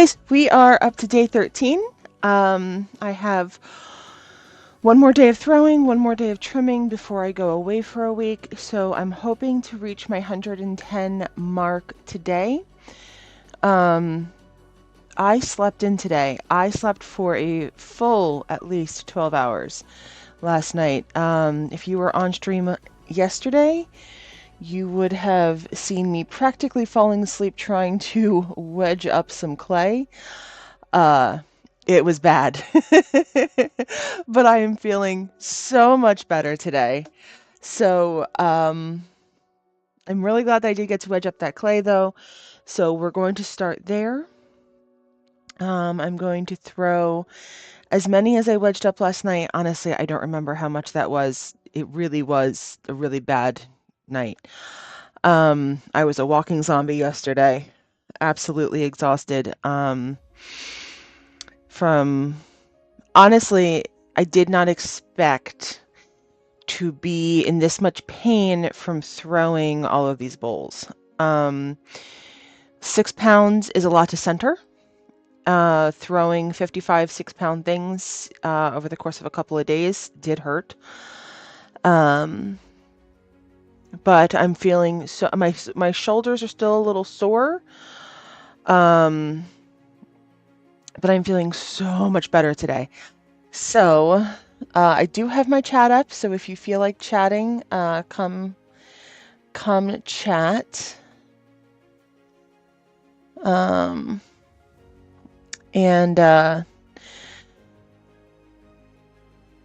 guys, we are up to day 13. I have one more day of throwing, one more day of trimming before I go away for a week. So I'm hoping to reach my 110 mark today. I slept in today. I slept for a full at least 12 hours last night. If you were on stream yesterday, you would have seen me practically falling asleep trying to wedge up some clay. Uh, it was bad. But I am feeling so much better today. So, I'm really glad that I did get to wedge up that clay though. So we're going to start there. I'm going to throw as many as I wedged up last night. Honestly, I don't remember how much that was. It really was a really bad night. I was a walking zombie yesterday, absolutely exhausted. From honestly, I did not expect to be in this much pain from throwing all of these bowls. 6 pounds is a lot to center. Throwing 55 6-pound things over the course of a couple of days did hurt. But I'm feeling so my shoulders are still a little sore. But I'm feeling so much better today. So I do have my chat up, so if you feel like chatting, come chat.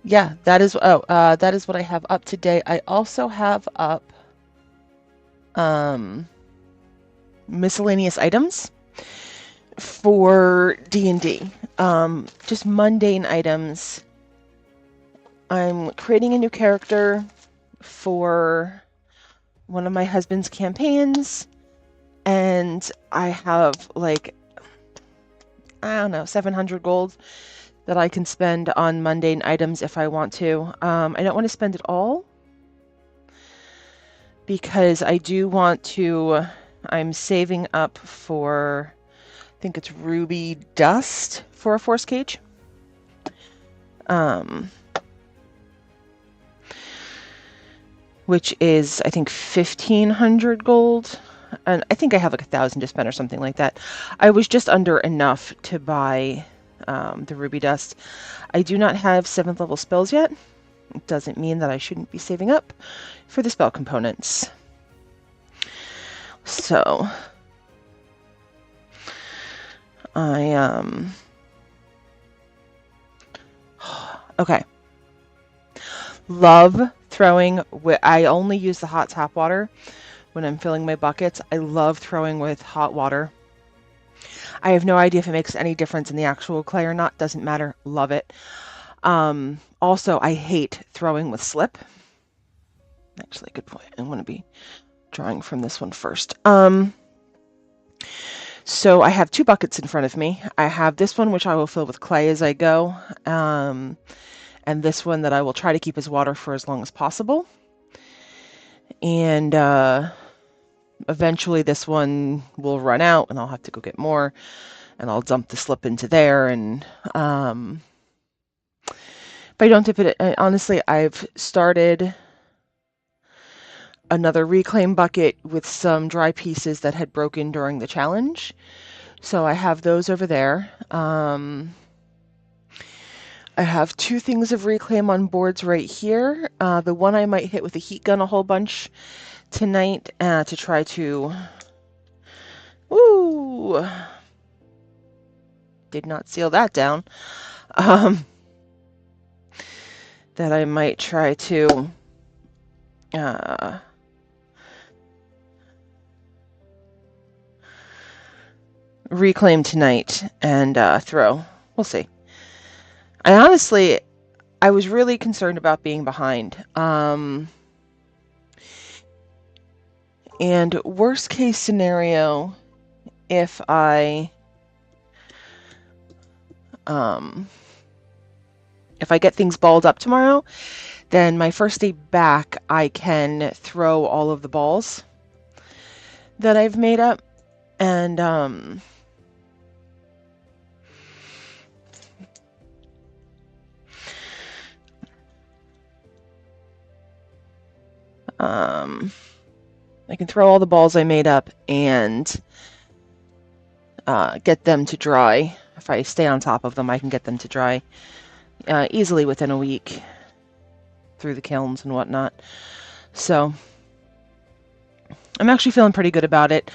Yeah, that is what I have up today. I also have up miscellaneous items for D&D. Just mundane items. I'm creating a new character for one of my husband's campaigns, and I have like, I don't know, 700 gold that I can spend on mundane items if I want to. I don't want to spend it all because I do want to, I'm saving up for, I think it's ruby dust for a force cage. Which is, I think, 1,500 gold. And I think I have like 1,000 to spend or something like that. I was just under enough to buy the ruby dust. I do not have 7th level spells yet. It doesn't mean that I shouldn't be saving up for the spell components. So okay. Love throwing. I only use the hot tap water when I'm filling my buckets. I love throwing with hot water. I have no idea if it makes any difference in the actual clay or not. Doesn't matter. Love it. Also, I hate throwing with slip. Actually, good point. I'm going to be drawing from this one first. So I have 2 buckets in front of me. I have this one, which I will fill with clay as I go. And this one that I will try to keep as water for as long as possible. And eventually this one will run out and I'll have to go get more, and I'll dump the slip into there. And if I don't dip it, honestly, I've started another reclaim bucket with some dry pieces that had broken during the challenge. So I have those over there. I have 2 things of reclaim on boards right here. The one I might hit with a heat gun a whole bunch tonight to try to... Ooh! Did not seal that down. That I might try to reclaim tonight and throw. We'll see. I was really concerned about being behind. And worst case scenario, if I get things balled up tomorrow, then my first day back, I can throw all of the balls that I've made up. And I can throw all the balls I made up and get them to dry. If I stay on top of them, I can get them to dry easily within a week through the kilns and whatnot. So I'm actually feeling pretty good about it.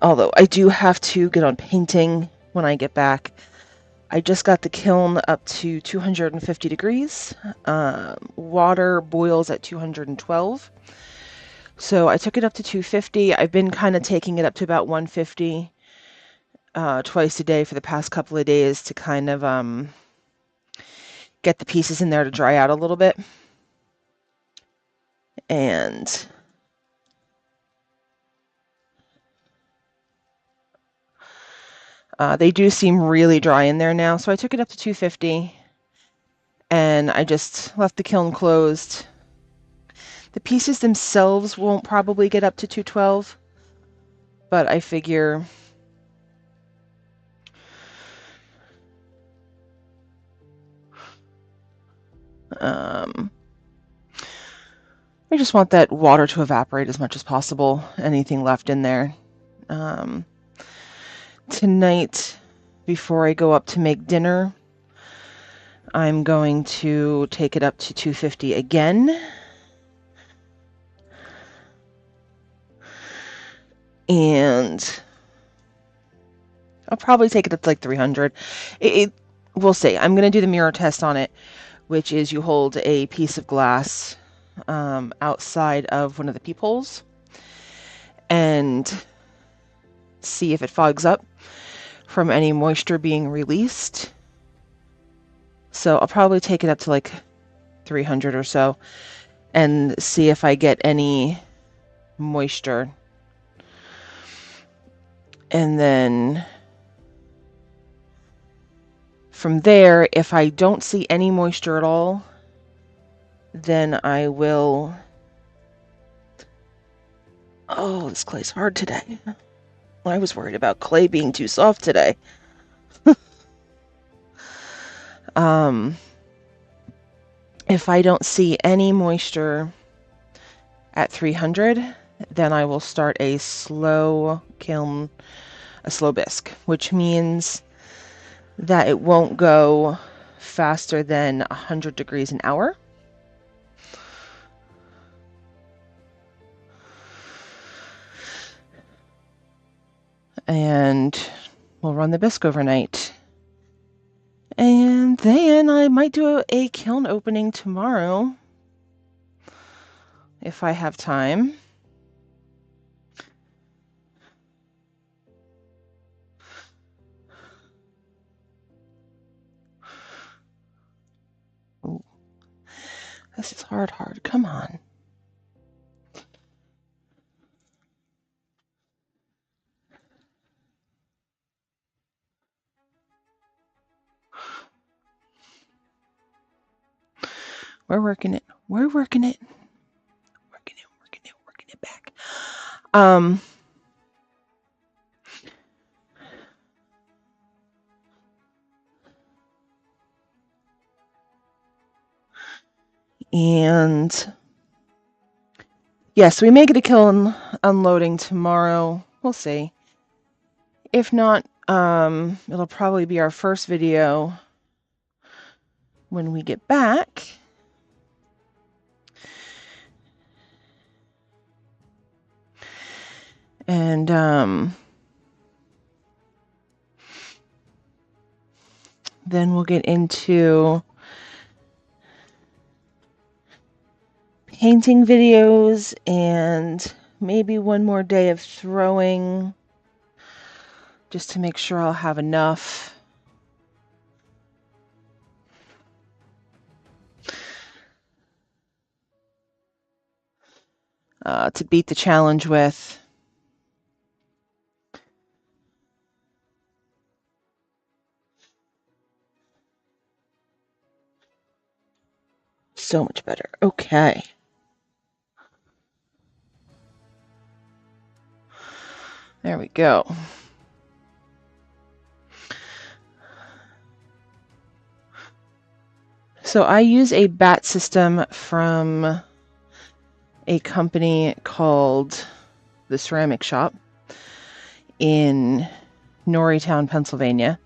Although I do have to get on painting when I get back. I just got the kiln up to 250 degrees. Water boils at 212. So I took it up to 250. I've been kind of taking it up to about 150 twice a day for the past couple of days to kind of get the pieces in there to dry out a little bit. And they do seem really dry in there now. So I took it up to 250 and I just left the kiln closed. The pieces themselves won't probably get up to 212, but I figure I just want that water to evaporate as much as possible, anything left in there. Tonight, before I go up to make dinner, I'm going to take it up to 250 again. And I'll probably take it up to like 300. We'll see. I'm going to do the mirror test on it, which is you hold a piece of glass outside of one of the peepholes and see if it fogs up from any moisture being released. So I'll probably take it up to like 300 or so and see if I get any moisture. And then from there, if I don't see any moisture at all, then I will... Oh, this clay's hard today. I was worried about clay being too soft today. If I don't see any moisture at 300, then I will start a slow kiln, a slow bisque, which means that it won't go faster than 100 degrees an hour. And we'll run the bisque overnight. And then I might do a kiln opening tomorrow if I have time. Ooh, this is hard. Come on. We're working it. We're working it. Working it back. And yes, we may get a kiln unloading tomorrow. We'll see. If not, it'll probably be our first video when we get back. And then we'll get into painting videos and maybe one more day of throwing just to make sure I'll have enough. To beat the challenge with. So much better. Okay. There we go. So I use a bat system from a company called The Ceramic Shop in Norrietown, Pennsylvania.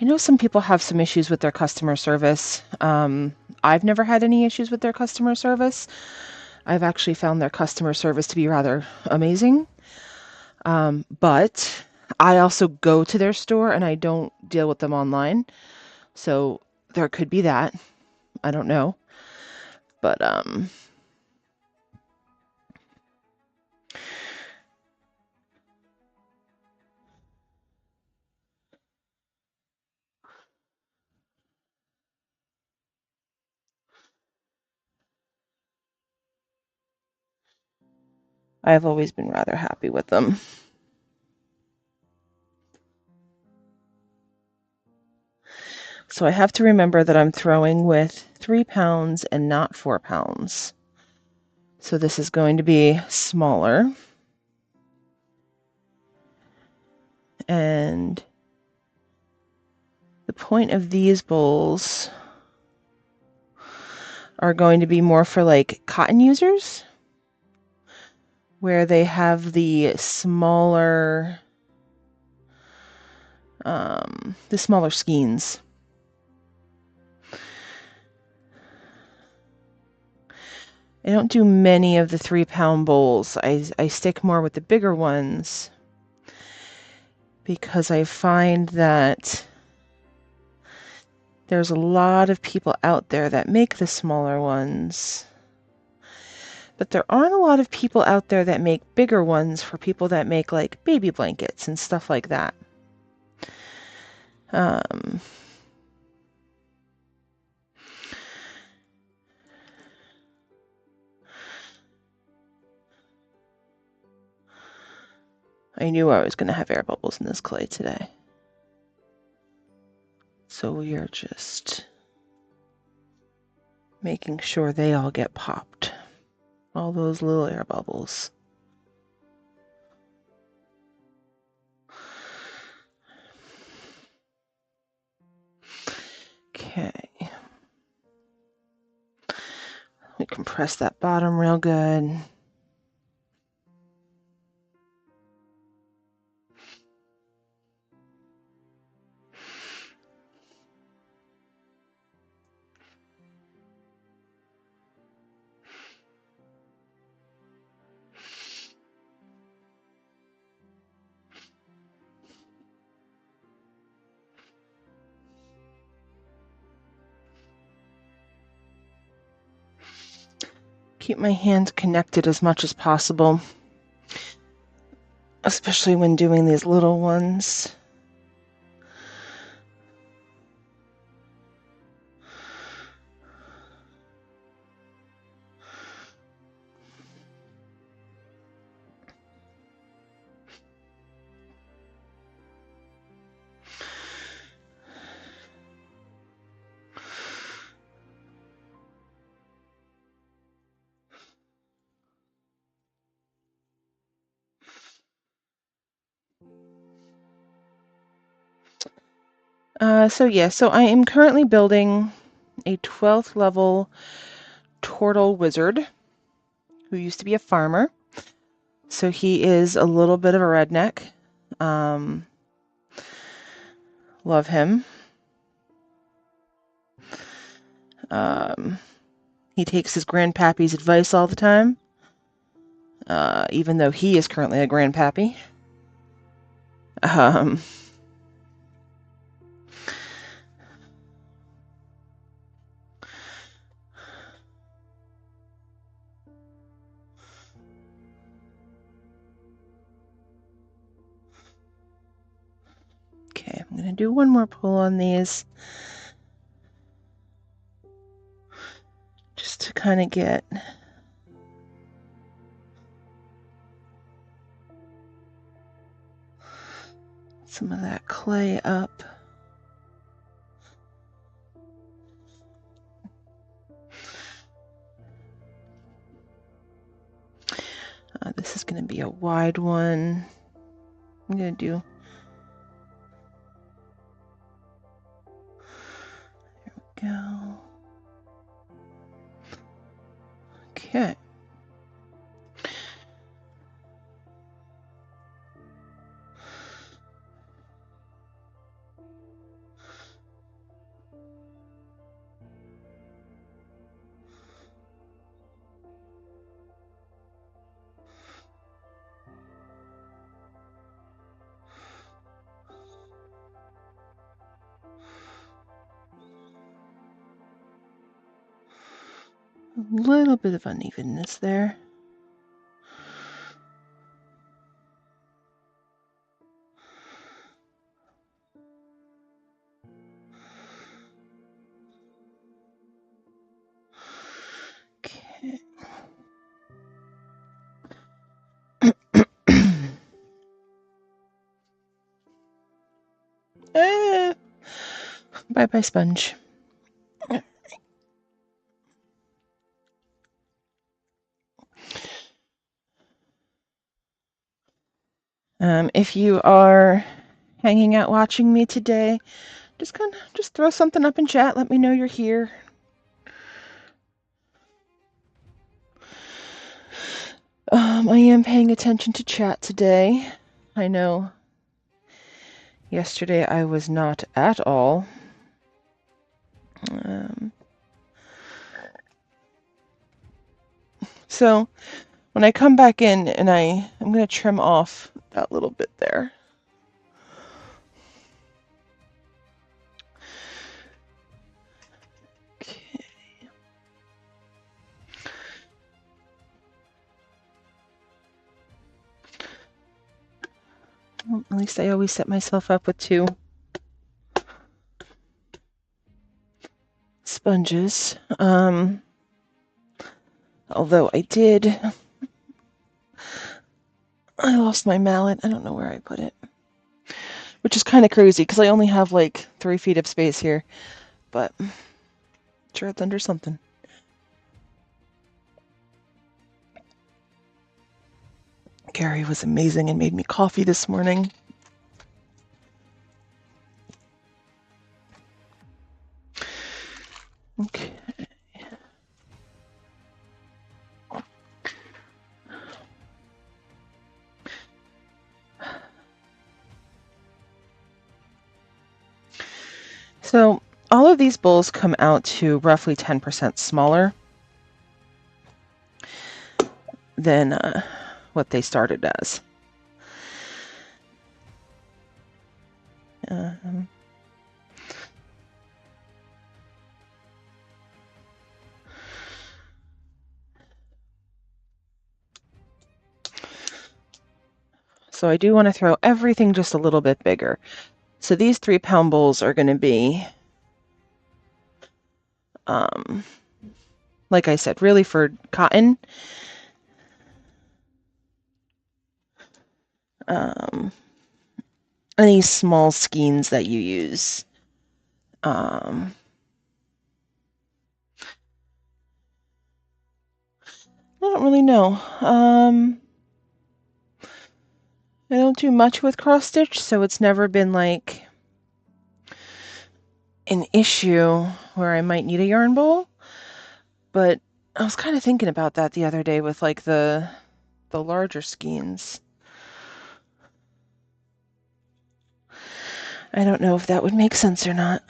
I know some people have some issues with their customer service. I've never had any issues with their customer service. I've actually found their customer service to be rather amazing. But I also go to their store and I don't deal with them online. So there could be that. I don't know. But I've always been rather happy with them. So I have to remember that I'm throwing with 3 pounds and not 4 pounds. So this is going to be smaller. And the point of these bowls are going to be more for like cotton users, where they have the smaller skeins. I don't do many of the 3-pound bowls. I stick more with the bigger ones because I find that there's a lot of people out there that make the smaller ones. But there aren't a lot of people out there that make bigger ones for people that make like baby blankets and stuff like that. I knew I was going to have air bubbles in this clay today. So we are just making sure they all get popped. All those little air bubbles. Okay. We compress that bottom real good. Keep my hands connected as much as possible, especially when doing these little ones. So I am currently building a 12th level turtle wizard who used to be a farmer. So he is a little bit of a redneck. Love him. He takes his grandpappy's advice all the time, even though he is currently a grandpappy. Okay, I'm going to do one more pull on these just to kind of get some of that clay up. This is going to be a wide one. I'm going to do... There we go. Okay. A little bit of unevenness there. Okay. Bye-bye, sponge. If you are hanging out watching me today, just throw something up in chat. Let me know you're here. I am paying attention to chat today. I know yesterday I was not at all. So when I come back in and I'm going to trim off that little bit there. Okay. Well, at least I always set myself up with 2 sponges. Although I lost my mallet. I don't know where I put it. Which is kind of crazy because I only have like 3 feet of space here. But sure, it's under something. Gary was amazing and made me coffee this morning. Okay. So all of these bowls come out to roughly 10% smaller than what they started as. So I do want to throw everything just a little bit bigger. So these 3-pound bowls are going to be, like I said, really for cotton. Any small skeins that you use. I don't really know. I don't do much with cross stitch, so it's never been like an issue where I might need a yarn bowl. But I was kind of thinking about that the other day with like the larger skeins. I don't know if that would make sense or not.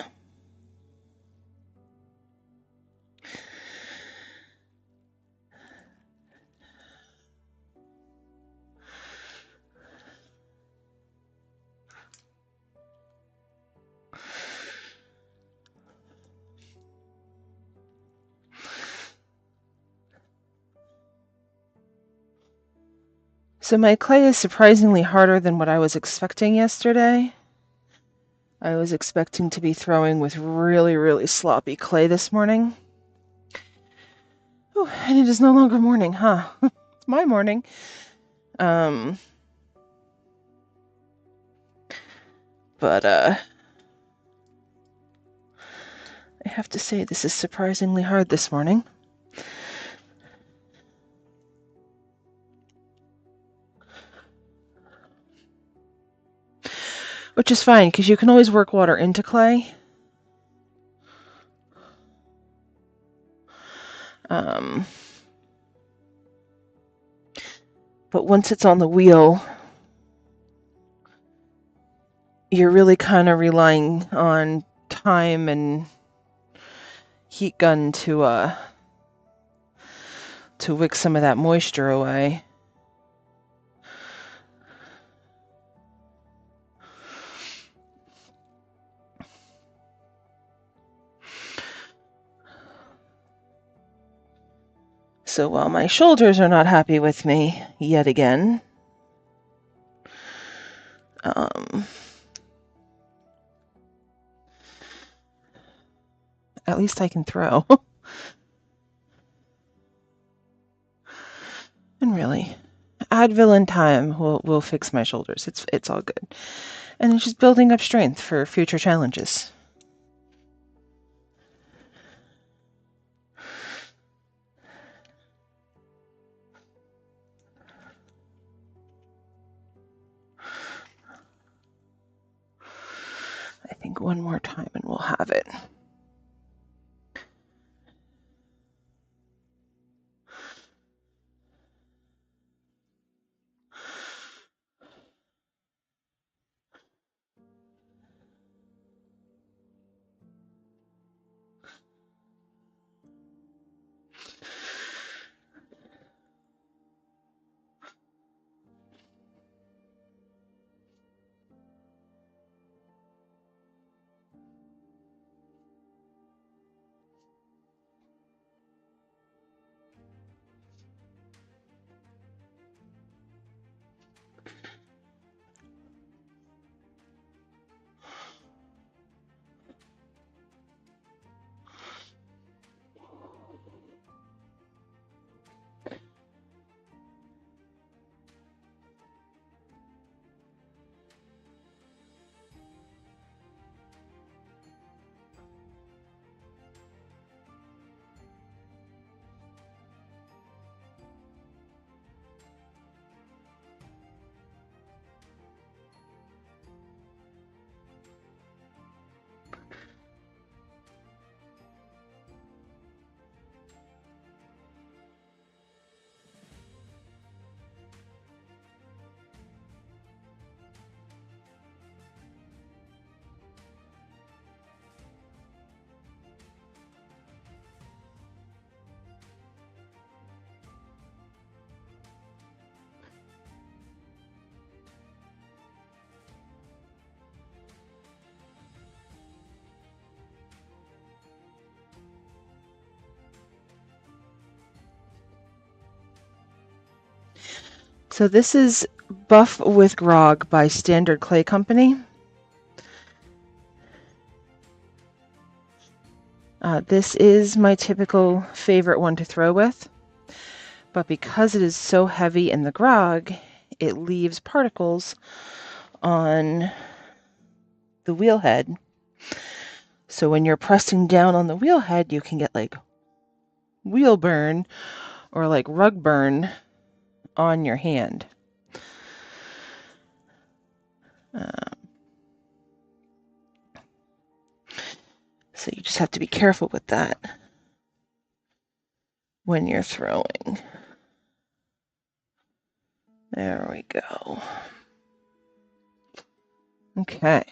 So my clay is surprisingly harder than what I was expecting yesterday. I was expecting to be throwing with really, really sloppy clay this morning. Oh, and it is no longer morning, huh? It's my morning. But I have to say this is surprisingly hard this morning. Which is fine, because you can always work water into clay. But once it's on the wheel, you're really kind of relying on time and heat gun to wick some of that moisture away. So while my shoulders are not happy with me yet again, at least I can throw. And really, Advil in time will fix my shoulders. It's all good. And it's just building up strength for future challenges. I think one more time and we'll have it. So this is Buff with Grog by Standard Clay Company. This is my typical favorite one to throw with, but because it is so heavy in the grog, it leaves particles on the wheel head. So when you're pressing down on the wheel head, you can get like wheel burn or like rug burn on your hand. So you just have to be careful with that when you're throwing. There we go. Okay.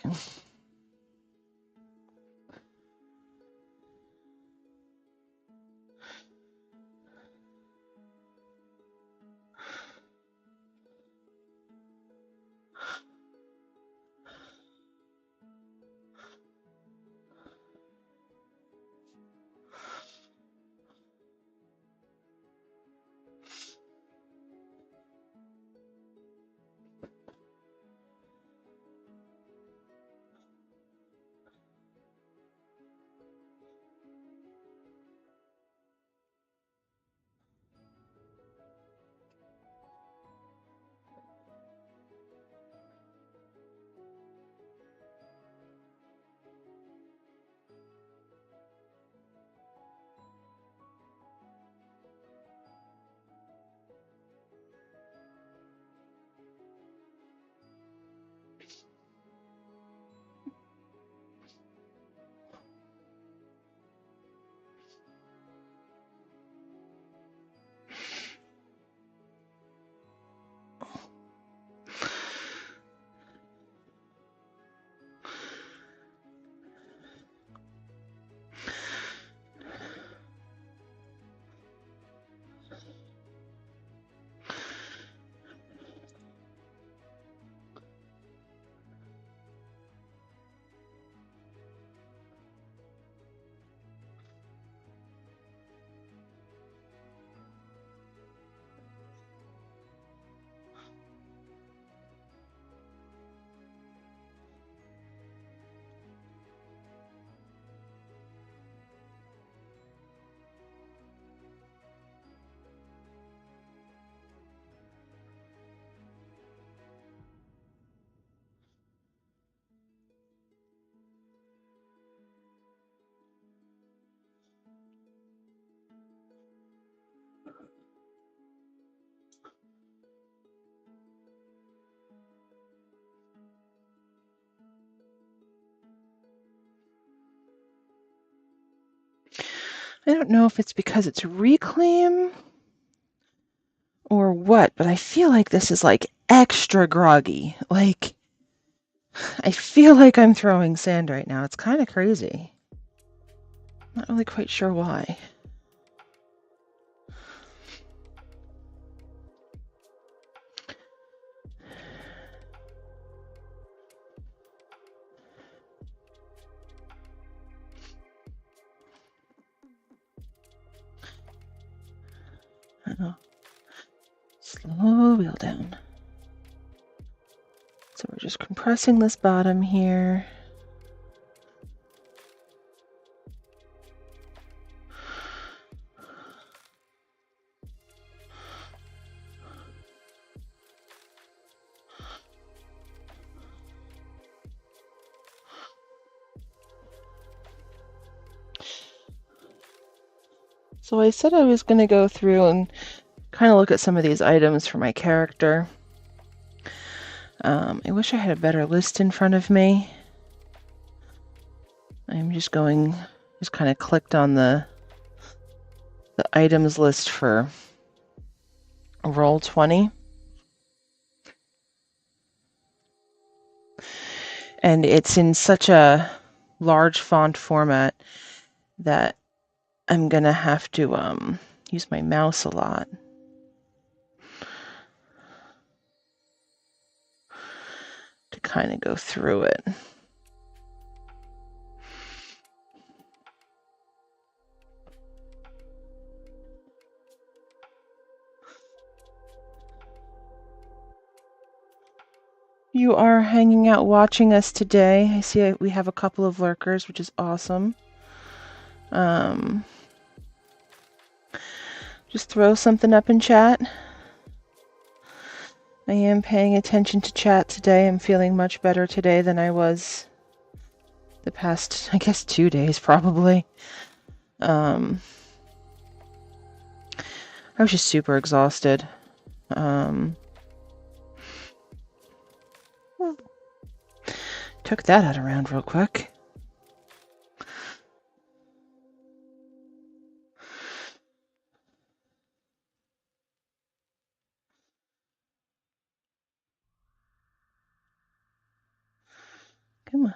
I don't know if it's because it's reclaim or what, but I feel like this is like extra groggy. Like, I feel like I'm throwing sand right now. It's kind of crazy. Not really quite sure why. Slow wheel down. So we're just compressing this bottom here. So I said I was going to go through and kind of look at some of these items for my character. I wish I had a better list in front of me. I'm just kind of clicked on the items list for Roll20. And it's in such a large font format that I'm gonna have to use my mouse a lot. To kind of go through it. You are hanging out watching us today. I see we have a couple of lurkers, which is awesome. Just throw something up in chat. I am paying attention to chat today. I'm feeling much better today than I was the past, I guess, 2 days probably. I was just super exhausted. Took that out around real quick. Come on.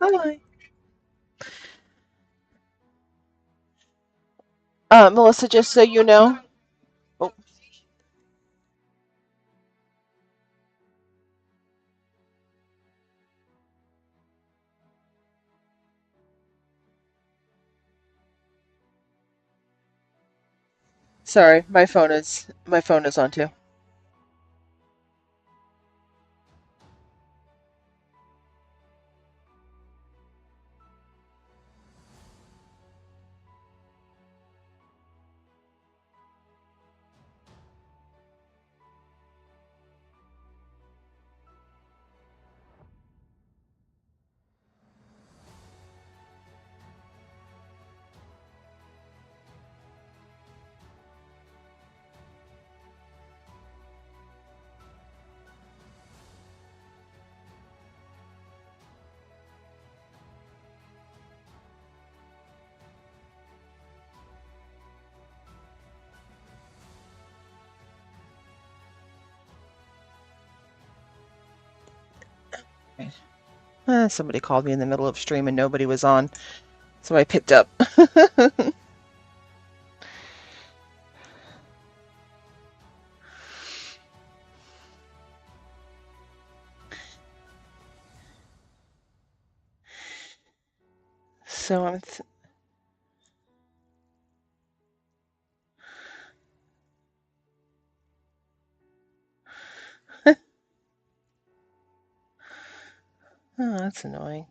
Hi. Melissa, just so you know. Oh, sorry, my phone is on too. Somebody called me in the middle of stream and nobody was on, so I picked up. So I'm. Oh, that's annoying.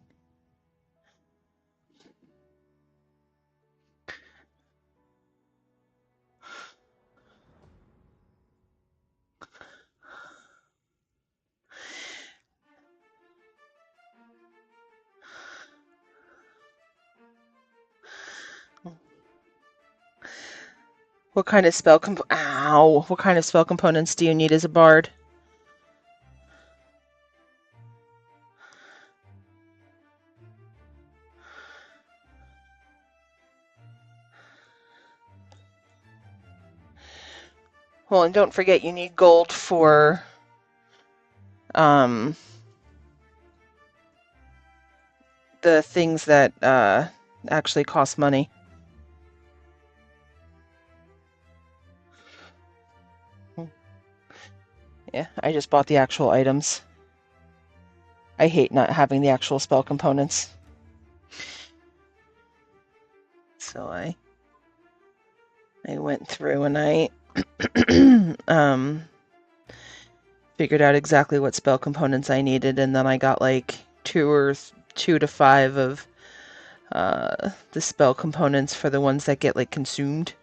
What kind of spell comp? Ow! What kind of spell components do you need as a bard? Well, and don't forget you need gold for um the things that actually cost money. Yeah, I just bought the actual items. I hate not having the actual spell components. So I went through and I figured out exactly what spell components I needed, and then I got like two to five of the spell components for the ones that get like consumed.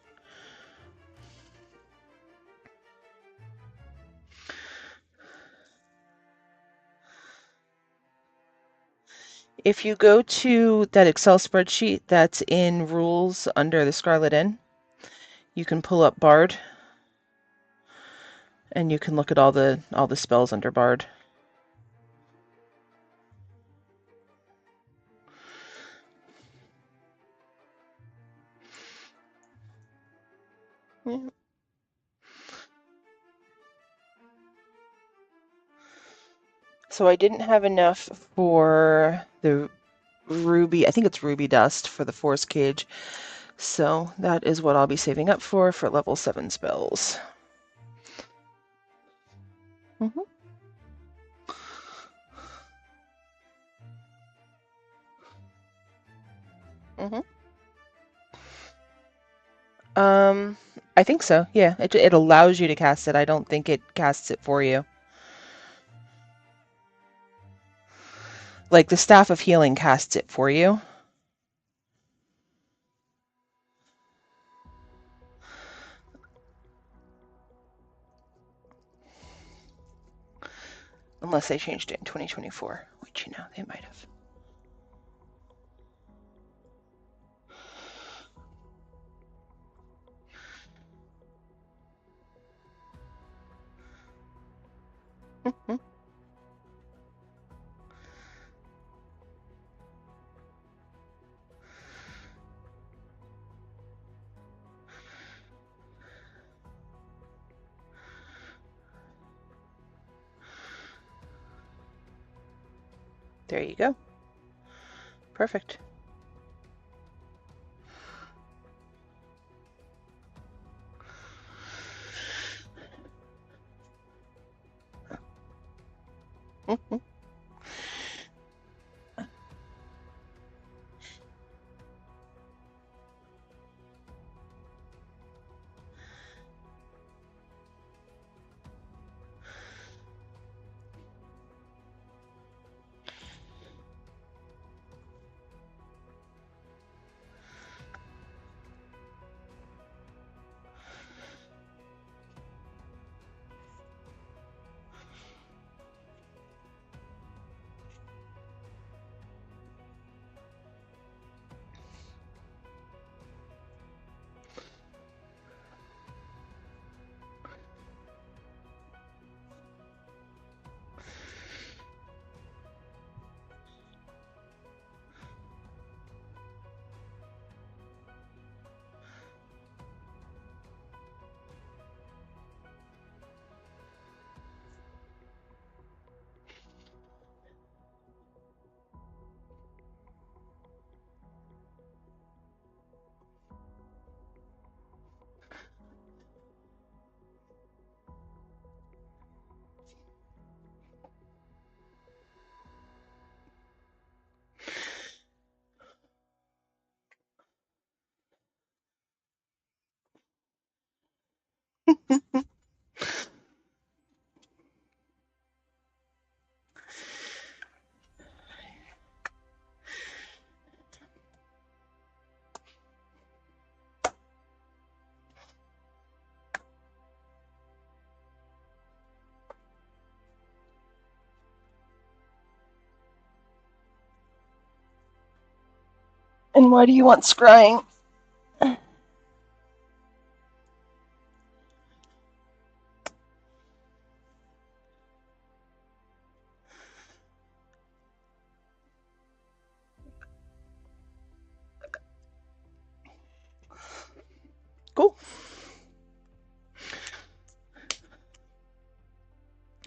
If you go to that Excel spreadsheet that's in rules under the Scarlet Inn, you can pull up Bard and you can look at all the spells under Bard. Yeah. So I didn't have enough for the ruby, I think it's ruby dust for the force cage. So that is what I'll be saving up for level 7 spells. Mm-hmm. Mm-hmm. Um, I think so. Yeah, it allows you to cast it. I don't think it casts it for you. Like the Staff of Healing casts it for you. Unless they changed it in 2024, which, they might have. Mhm. There you go. Perfect. And why do you want scrying? Cool.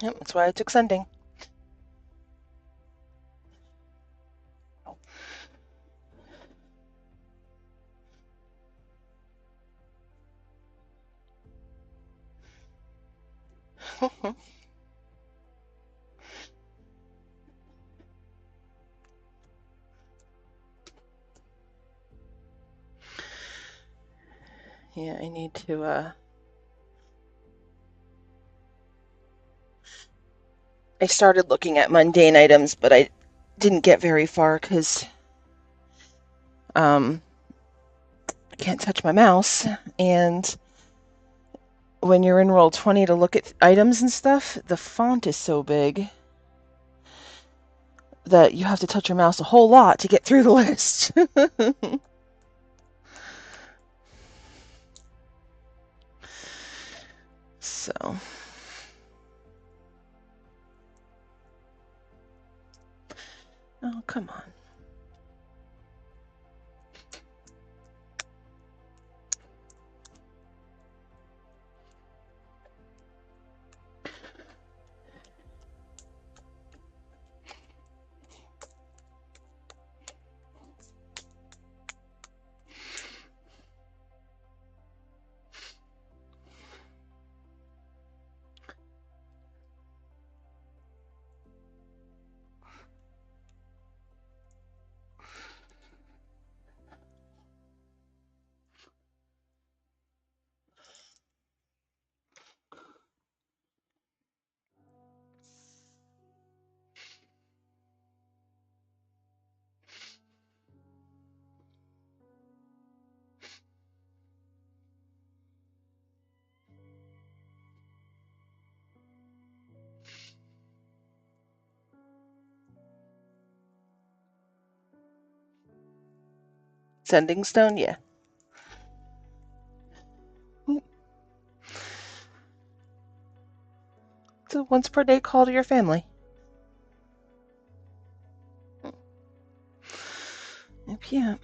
Yep, that's why I took sending. Yeah, I need to, I started looking at mundane items, but I didn't get very far because I can't touch my mouse. And when you're in Roll20 to look at items and stuff, the font is so big that you have to touch your mouse a whole lot to get through the list. So, oh, come on. Sending stone, yeah. It's a once per day call to your family. Yep, yeah.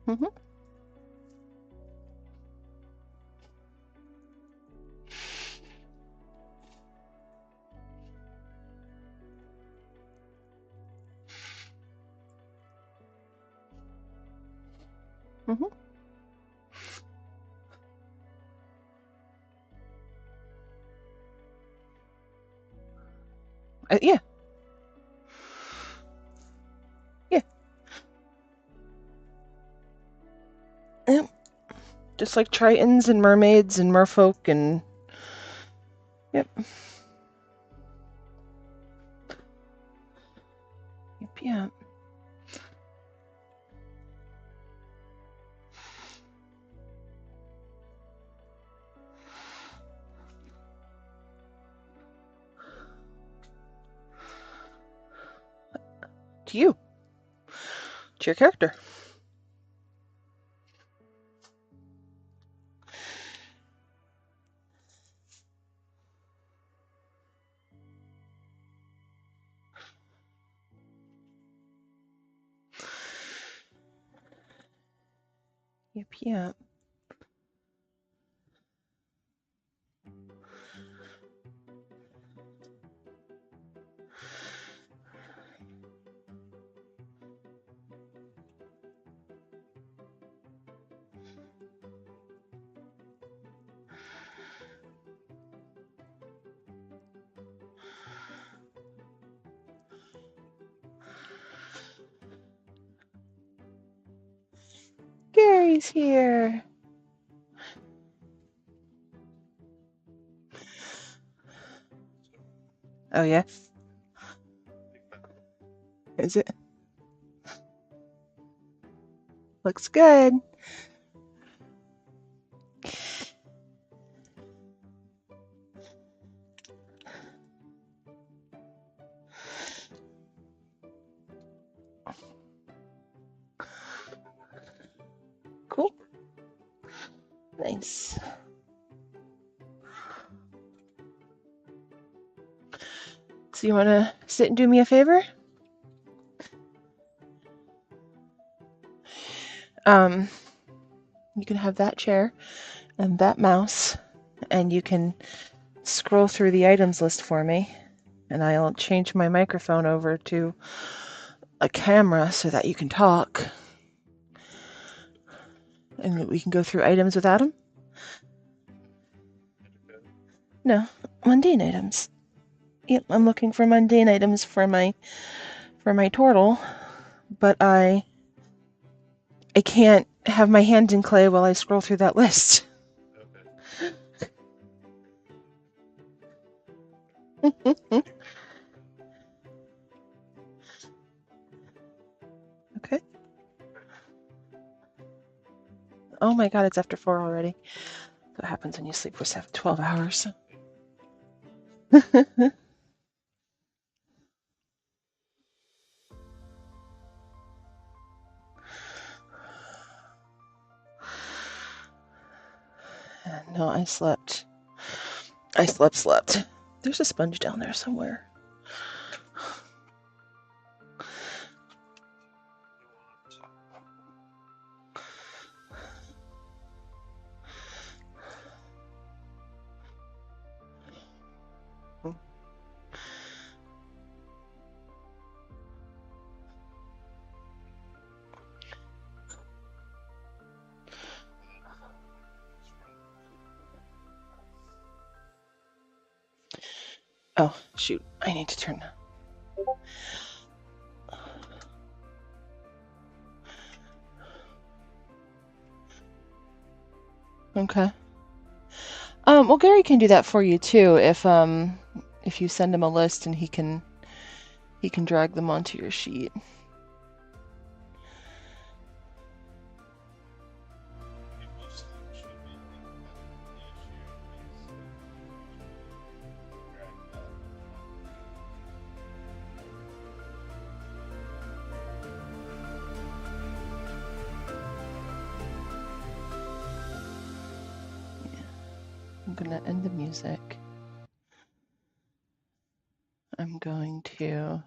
Mm-hmm. Mm-hmm. Yeah, yeah. Yeah. Just like tritons and mermaids and merfolk and yep. Yep, yeah. To you. To your character. Yep, yeah. Gary's here. Oh yeah? Is it? Looks good. Cool. Nice. So you wanna sit and do me a favor? Um, you can have that chair and that mouse, and you can scroll through the items list for me, and I'll change my microphone over to a camera so that you can talk, and we can go through items without them. No, mundane items. Yep, I'm looking for mundane items for my turtle, but I can't have my hand in clay while I scroll through that list. Okay. Oh my god, it's after 4 already. What happens when you sleep for 12 hours? No, I slept. I slept. There's a sponge down there somewhere. Oh, shoot. I need to turn. Okay. Well, Gary can do that for you too if you send him a list and he can drag them onto your sheet. I'm gonna end the music. I'm going to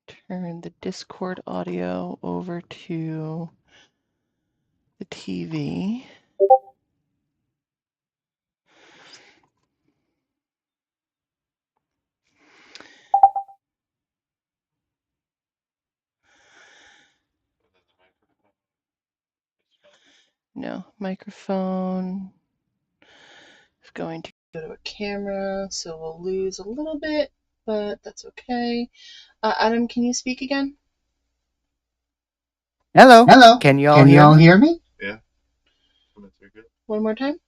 turn the Discord audio over to the TV. No, microphone is going to go to a camera, so we'll lose a little bit, but that's okay. Adam, can you speak again? Hello. Hello. Can you all Can you hear all me? hear me? Yeah. Coming through good. One more time.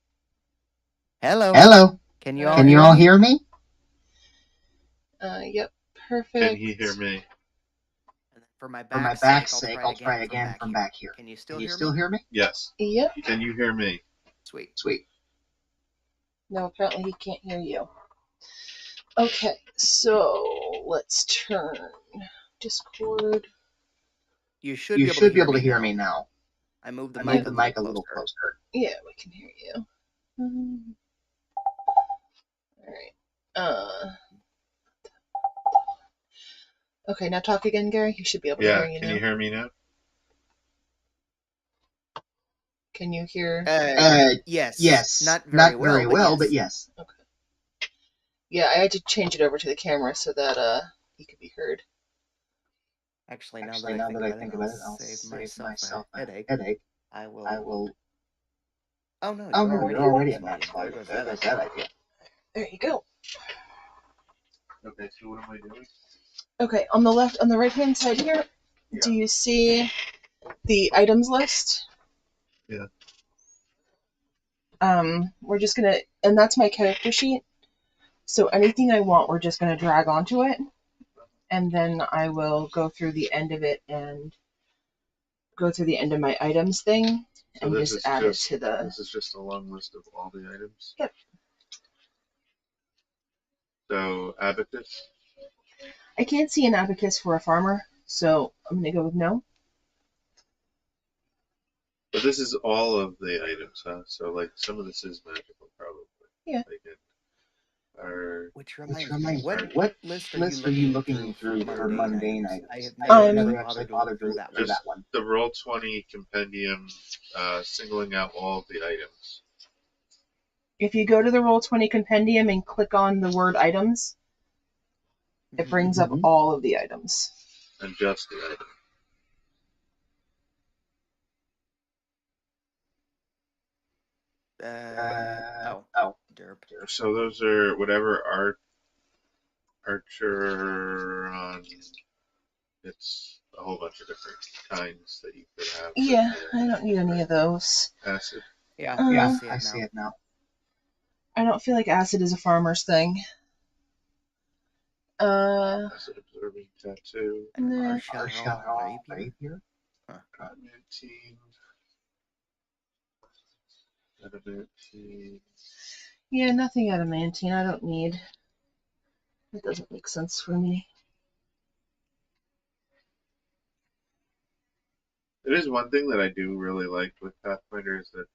Hello. Hello. Can you all Can hear you all me? hear me? Yep, perfect. Can you hear me? And then for my For my back's back's sake, sake, I'll I'll try try again again from from back back here. here. Can you still Can you hear still me? hear me? Yes. Yep. Can you hear me? Sweet. Sweet. No, apparently he can't hear you. Okay, so let's turn Discord. You should You be able to should be hear able to me hear now. me now. I moved the I mic moved a the little mic a little closer. closer. Yeah, we can hear you. All right. Okay, now talk again, Gary. He should be able to hear you Can now. you hear me now? Can you hear? Yes. Yes. Not very well, well, but yes. Okay. Yeah, I had to change it over to the camera so that he could be heard. Actually, now Actually, that now I think that I about it, think I'll about it, I'll save save myself a myself a headache. headache. I I will. will. Oh no, Oh you're no, already you're at already max at volume. max There volume. goes There that goes idea. that idea. There you go. Okay, so what am I doing? Okay, on the left, on the right-hand side here, do you see the items list? Yeah. We're just gonna, and that's my character sheet. So anything I want, we're just gonna drag onto it, and then I will go through the end of it and go through the end of my items thing, So and this just is add just it to the. this is just a long list of all the items. Yep. So abacus. I can't see an abacus for a farmer, so I'm gonna go with no. But this is all of the items, huh? So like some of this is magical, probably. Yeah. Like or Which Which reminds me, reminds what me, what list are you list are you looking looking through for through for mundane mundane items? I items? have I never have actually never bothered actually to look bothered to through look that through one. that one. the Roll20 compendium, singling out all of the items. If you go to the Roll20 compendium and click on the word items, it brings up all of the items. And just the items. Oh, derp. So those are whatever archer on. It's a whole bunch of different kinds that you could have. Yeah, I don't need any of those. Acid. Yeah, Yeah, I I see see it it now. I don't feel like acid is a farmer's thing. Acid absorbing tattoo. now. An Nah. Arshal rapier? Rapier? Huh. Adamantine. Adamantine. Yeah, nothing adamantine. I don't need. That doesn't make sense for me. It is one thing that I do really like with Pathfinder is that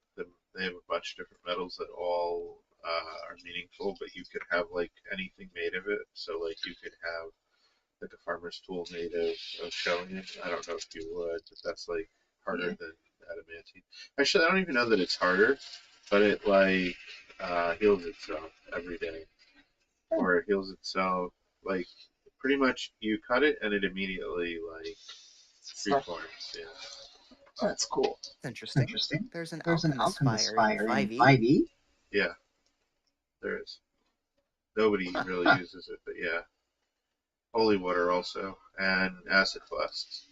they have a bunch of different metals that all are meaningful, but you could have like anything made of it. So like you could have like a farmer's tool made of shelling. I don't know if you would, but that's like harder than adamantine. Actually, I don't even know that it's harder, but it like heals itself every day, or it heals itself like pretty much you cut it and it immediately like reforms. Yeah. That's cool. Interesting. Interesting. There's an There's an alchemist alchemist fire in fire in 5e. 5e. Yeah, there is. Nobody really uses it, but yeah. Holy water also, and acid flasks.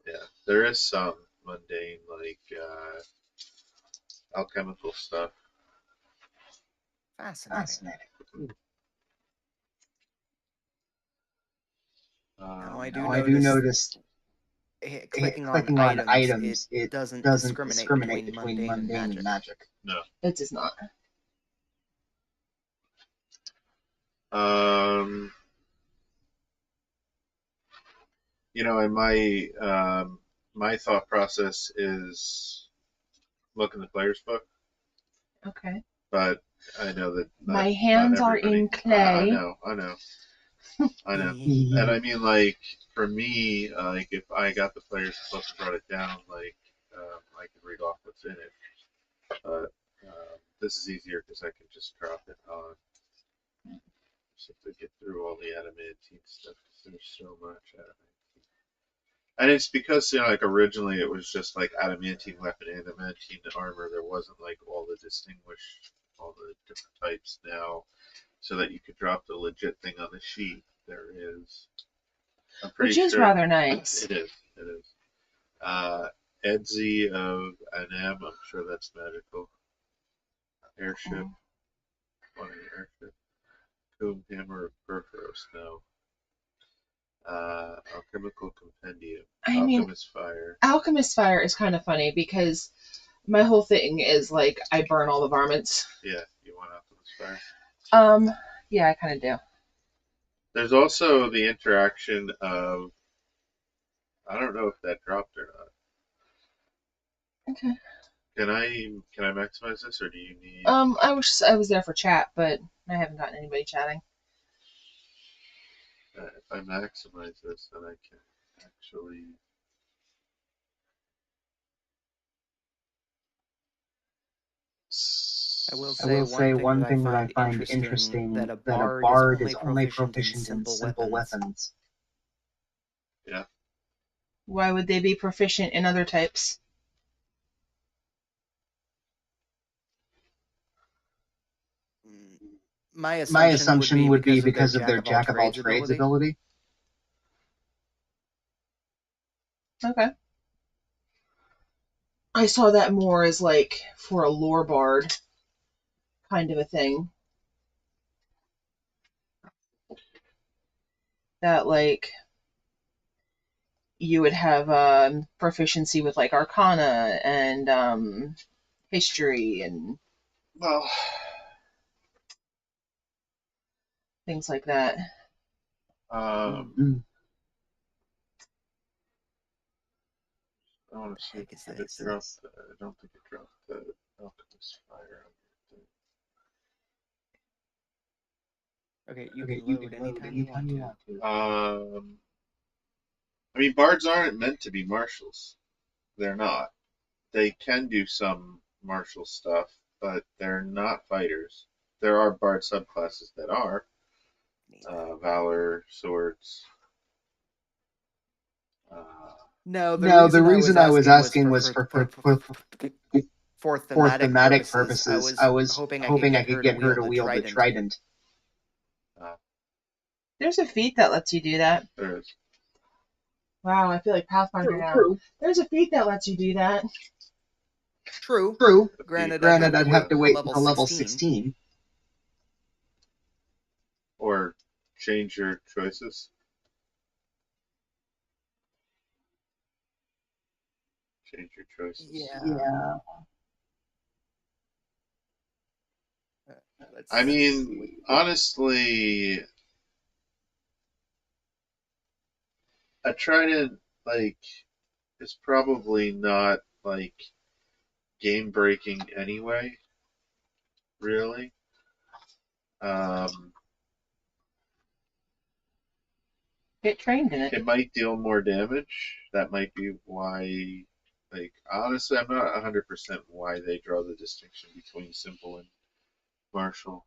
Yeah, there is some mundane like alchemical stuff. Fascinating. Now I do Now I do notice notice clicking on clicking on items, it items, it doesn't doesn't discriminate discriminate between between mundane and mundane and magic. magic. No. It does not. You know, and my thought process is look in the player's book, Okay. but I know that My hands not are in clay. I know. And I mean, like for me, like if I got the player's book and brought it down, like I could read off what's in it. But this is easier because I can just drop it on. Just have to get through all the adamantine stuff because there's so much adamantine. And it's because like originally it was just like adamantine weapon, adamantine armor. There wasn't like all the different types now, so that you could drop the legit thing on the sheet. There is. I'm pretty which is sure rather nice. it is. It is. Edzi of Anam. I'm sure that's magical. Airship. On an airship. Comb Hammer of Perforos. No. Alchemical Compendium. I mean, Alchemist Fire. Alchemist Fire is kind of funny because my whole thing is like I burn all the varmints. Yeah, you want Alchemist Fire. Yeah, I kind of do. There's also the interaction of I don't know if that dropped or not. Okay. Can I maximize this or do you need? I was there for chat, but I haven't gotten anybody chatting. If I maximize this, then I can actually. I will I will say say one thing one that I thing that I find find interesting interesting that a that a bard is bard is only only proficient in proficient in simple simple weapons. weapons. Yeah. Why would they be proficient in other types? My My assumption would assumption be would be because of their because of jack their of all jack of all trades trades ability. ability. Okay. I saw that more as like for a lore bard kind of a thing. That like you would have proficiency with like arcana and history and Well, things like that. Mm. I want to see Heck is if it this? dropped. I don't think it dropped the Alchemist Fire. Okay, you Okay, can you can load load anytime you anytime want you to. want to. I mean, bards aren't meant to be martials. They're not. They can do some martial stuff, but they're not fighters. There are bard subclasses that are valor, swords. No, the No, the reason I reason was I was asking was asking was for for thematic thematic purposes. I purposes. I was was hoping I could hoping I get could her to get her to wield a wield the trident. trident. There's a feat that lets you do that. There is. Wow, I feel like Pathfinder now. There's a feat that lets you do that. True. True. Granted, I'd have Granted, to I'd have wait to until wait level until level 16. 16. Or change your choices. Change your choices. Yeah. I mean, honestly, a trident like is probably not like game breaking anyway. Really. Um, Get trained in it. it might deal more damage. That might be why. Like honestly, I'm not 100% why they draw the distinction between simple and martial.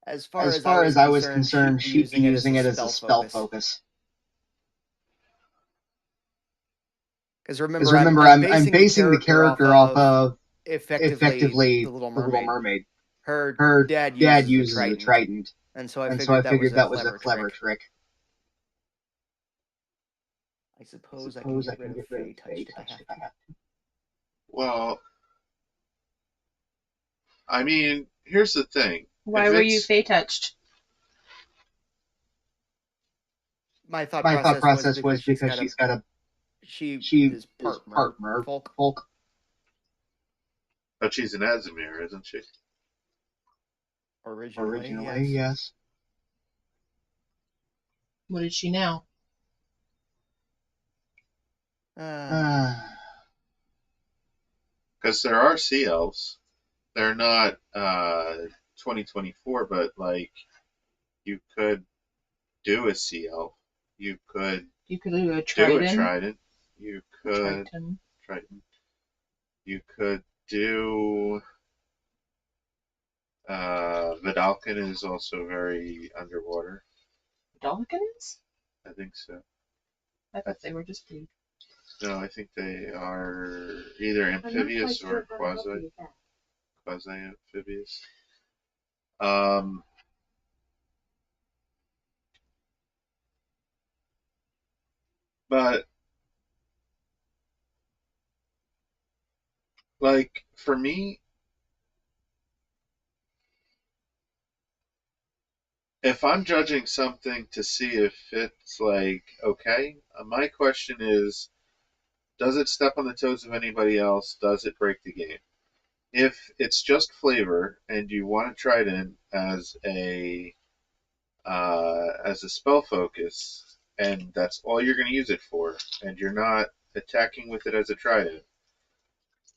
As far As as I far was as I was concerned, she'd concerned, be she'd be using it as using a it as a spell spell focus. focus. Because Because remember, remember, I'm I'm basing the basing the character off character off of of effectively the effectively Little the Little Mermaid. Mermaid. Her Her dad dad uses the uses the trident, trident, and so I and so I figured that was figured a that was a clever clever trick. trick. I I suppose I can suppose I get rid can of get rid of Fey Fey touched if I touched have if I to. have to. Well, I mean, here's the thing. Why If were you it's fey touched? My thought My thought process was process because was because she's got a she she is is part part merfolk. merfolk. but she's an Azimir, isn't she? Originally, Yes. yes. What is she now? Uh, Because there are sea elves. They're not 2024, but like you could do a sea elf. You could You could do a do a trident. trident. You could Triton. trident. You could do Vidalcan is also very underwater. Dawkins? I think so. I thought they were just food. No, I think they are either amphibious or quasi amphibious. But like for me, if I'm judging something to see if it's like okay, my question is, does it step on the toes of anybody else? Does it break the game? If it's just flavor and you want to try it in as a spell focus, and that's all you're going to use it for, and you're not attacking with it as a trident,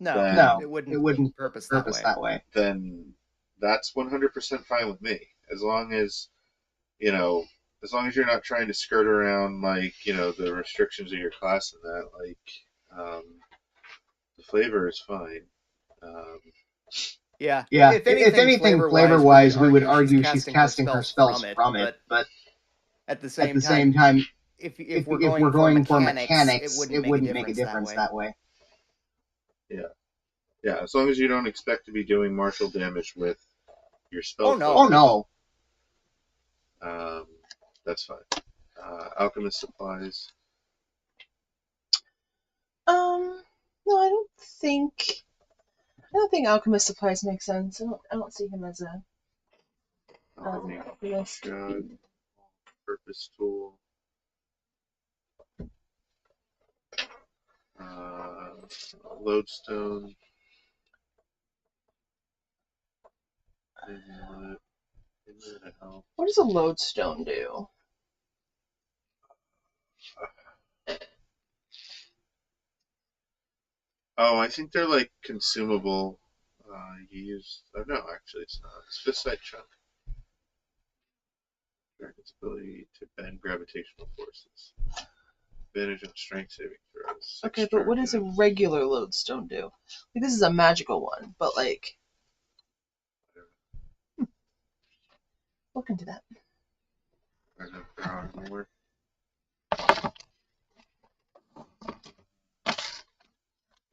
No, then No, it it wouldn't wouldn't purpose purpose that way. then that's 100% fine with me. As long as you know, as long as you're not trying to skirt around like the restrictions of your class and that, um, the flavor is fine. Um, Yeah. Yeah, If if anything, anything, flavor-wise, we would flavor-wise, we would argue she's argue she's casting her casting her spells spells from it, from it, but but at the at same the same time, time, if we're if we're going for going for mechanics, it mechanics, wouldn't it make a wouldn't make a difference that difference way. that way. yeah, as long as you don't expect to be doing martial damage with your spell Oh, no. Oh focus, no, that's fine. Alchemist supplies. No, I don't think alchemist supplies make sense. I don't see him as a list. God, purpose tool. Lodestone. Amulet. Amulet of health. What does a lodestone do? Oh, I think they're like consumable. You use. Oh no, actually, it's not. It's fist side chunk. Dragon's ability to bend gravitational forces. Advantage on strength saving throws. Okay, but what does a regular lodestone do? Like, this is a magical one, but like, look into that. I don't know if there are more.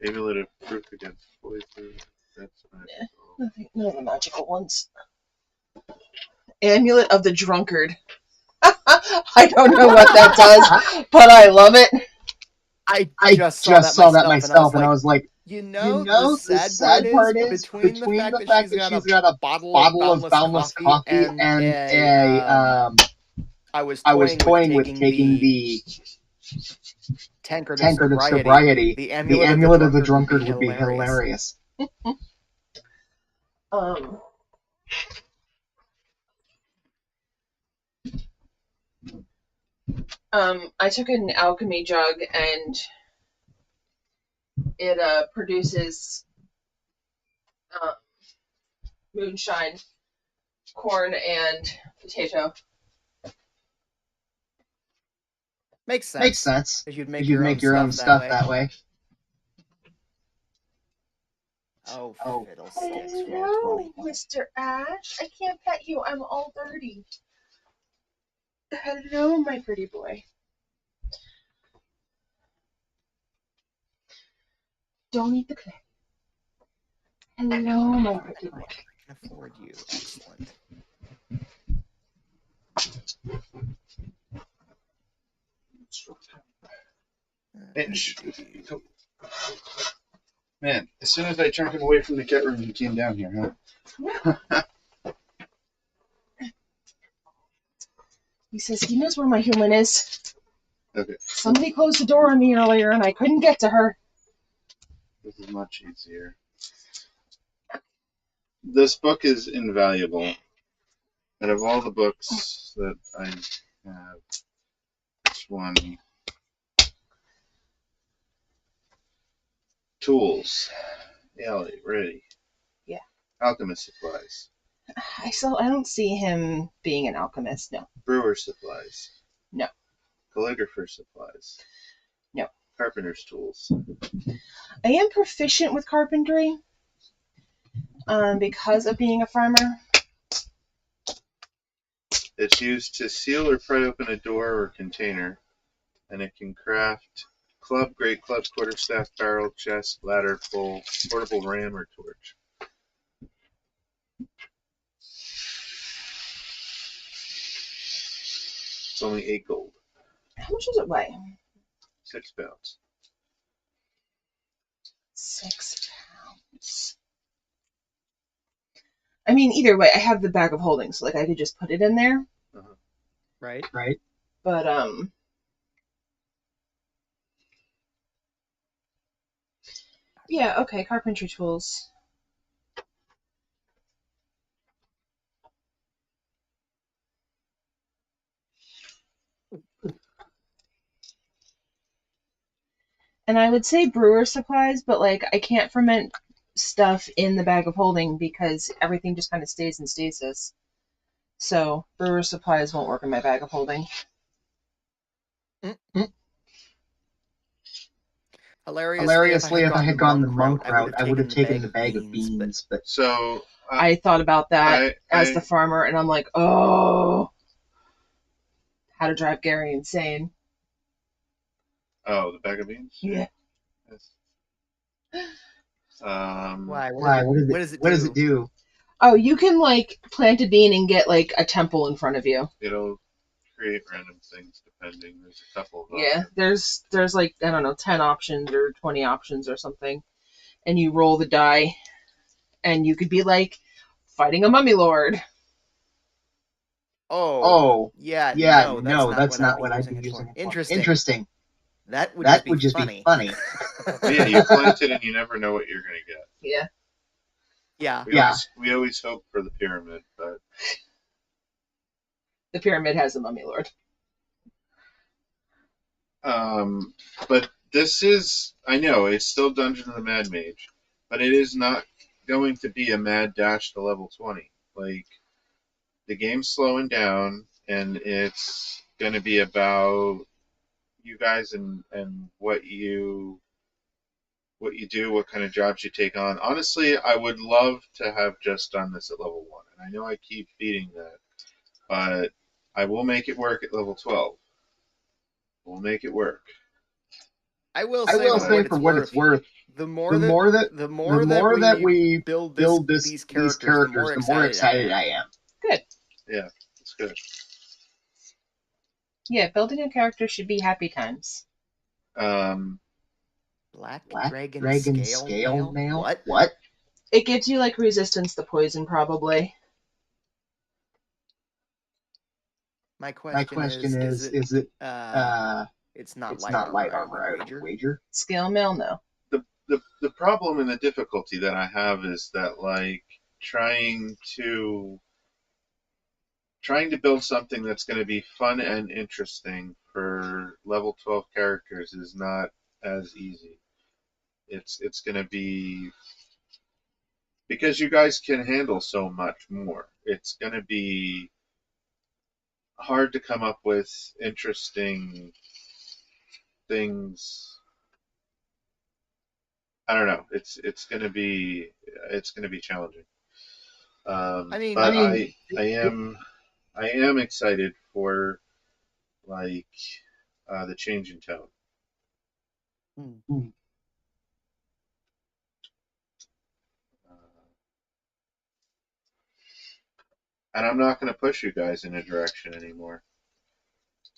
Amulet of proof against poison. That's magical. None of the magical ones. Amulet of the Drunkard. I don't know what that does, but I love it. I I just saw that myself, and I was like, the the sad part is between between the the fact that she's got a bottle of boundless coffee and a I was I was toying with taking taking the the tankard of tankard of sobriety. sobriety. The The amulet of the drunkard would be hilarious. Um, I took an alchemy jug and it produces moonshine, corn, and potato. Makes sense. Makes sense. Because you'd You'd make your own stuff that way. Oh, fiddlesticks. Hello, Mr. Ash. I can't pet you. I'm all dirty. Hello, my pretty boy. Don't eat the clay. Hello, my pretty boy. I can afford you. Excellent. Man, as soon as I turned him away from the cat room, he came down here, huh? He says he knows where my human is. Okay. Somebody closed the door on me earlier and I couldn't get to her. This is much easier. This book is invaluable. Out of all the books that I have, this one. Tools. Ellie, ready. Yeah. Alchemist supplies. I don't see him being an alchemist, no. Brewer supplies. No. Calligrapher supplies. No. Carpenter's tools. I am proficient with carpentry because of being a farmer. It's used to seal or pry open a door or container, and it can craft club, great club, quarterstaff, barrel, chest, ladder, pole, portable ram, or torch. It's only 8 gold. How much does it weigh? 6 pounds. 6 pounds. I mean, either way, I have the bag of holding, so like I could just put it in there. Right. But yeah, okay, carpentry tools. And I would say brewer supplies, but like I can't ferment stuff in the bag of holding because everything just kind of stays in stasis. So brewer supplies won't work in my bag of holding. Hilariously, if I had gone the monk route, I would have taken the bag of beans. But So I thought about that as the farmer, and I'm like, oh, how to drive Gary insane. Oh, the bag of beans? Yeah. Yes. why? Why? What does it do? Oh, you can like plant a bean and get like a temple in front of you. It'll create random things depending. There's a couple of Yeah, options. there's like, I don't know, 10 options or 20 options or something. And you roll the die, and you could be like fighting a mummy lord. Oh, yeah, yeah, no, that's that's not not what what I'd I'd be be using using it it for. for. Interesting. That would That just would be just be funny. funny. Yeah, you plant it and you never know what you're going to get. Yeah. Yeah. We always hope for the pyramid, but The pyramid has a mummy lord. but this is, I know it's still Dungeon of the Mad Mage, but it is not going to be a mad dash to level 20. Like, the game's slowing down, and it's going to be about you guys and what you do, what kind of jobs you take on. Honestly, I would love to have just done this at level 1, and I know I keep beating that, but I will make it work at level 12. We'll make it work. I will I say will for say what for it's what it's worth, worth, the the more that more that the the more that more that we we build build these these characters, characters, the more the more excited I excited am. I am. Good. Yeah, it's good. Yeah, building a character should be happy times. Black Black Dragon Dragon Scale Scale Mail? Mail? What? It gives you like resistance to poison, probably. My My question question is it is it it's not it's light not light armor, I armor, would I would wager. wager. Scale mail, no. The problem and the difficulty that I have is that, like, trying to build something that's going to be fun and interesting for level 12 characters is not as easy. It's going to be, because you guys can handle so much more. It's going to be hard to come up with interesting things. I don't know. It's going to be challenging. I mean, But I am excited for, like, the change in tone. Hmm. And I'm not going to push you guys in a direction anymore.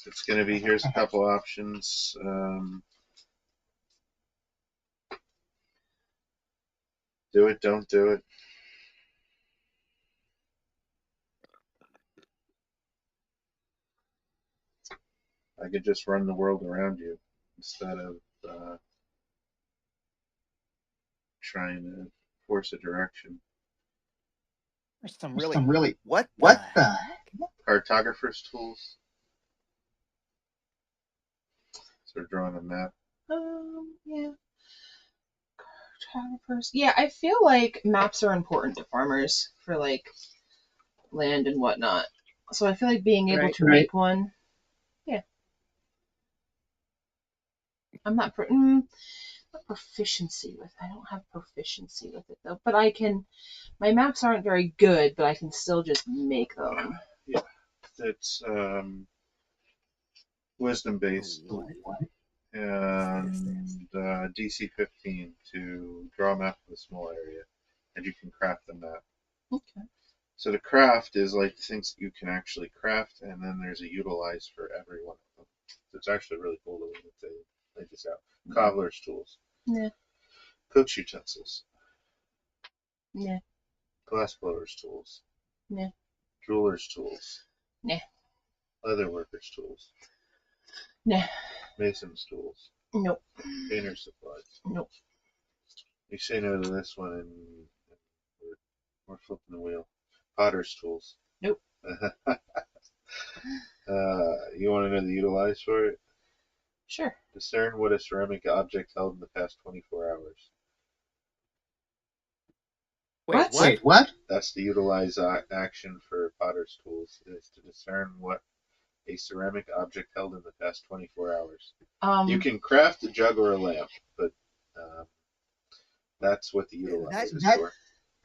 It's going to be, here's a couple options. Do it, don't do it. I could just run the world around you instead of trying to force a direction. there's some Really, what what the the? Cartographer's tools. So drawing a map. Yeah. Cartographers. Yeah, I feel like maps are important to farmers for like land and whatnot. So I feel like being able to make one. Yeah. I'm not proficiency with. I don't have proficiency with it though, but my maps aren't very good, but I can still just make them. Yeah. It's wisdom based. And DC 15 to draw a map of a small area, and you can craft the map. Okay. So the craft is like the things that you can actually craft, and then there's a utilize for every one of them. So it's actually really cool the way that they laid this out. Cobbler's tools. Yeah. Cook's utensils. Yeah. Glassblower's tools. Yeah. Jeweler's tools. Yeah. Leatherworker's tools. Nah. Mason's tools. Nope. Painter's supplies. Nope. You say no to this one, and we're flipping the wheel. Potter's tools. Nope. You want to know the utilize for it? Sure. Discern what a ceramic object held in the past 24 hours. Wait, what? That's the utilize action for Potter's tools, is to discern what a ceramic object held in the past 24 hours. You can craft a jug or a lamp, but that's what the utilize is for.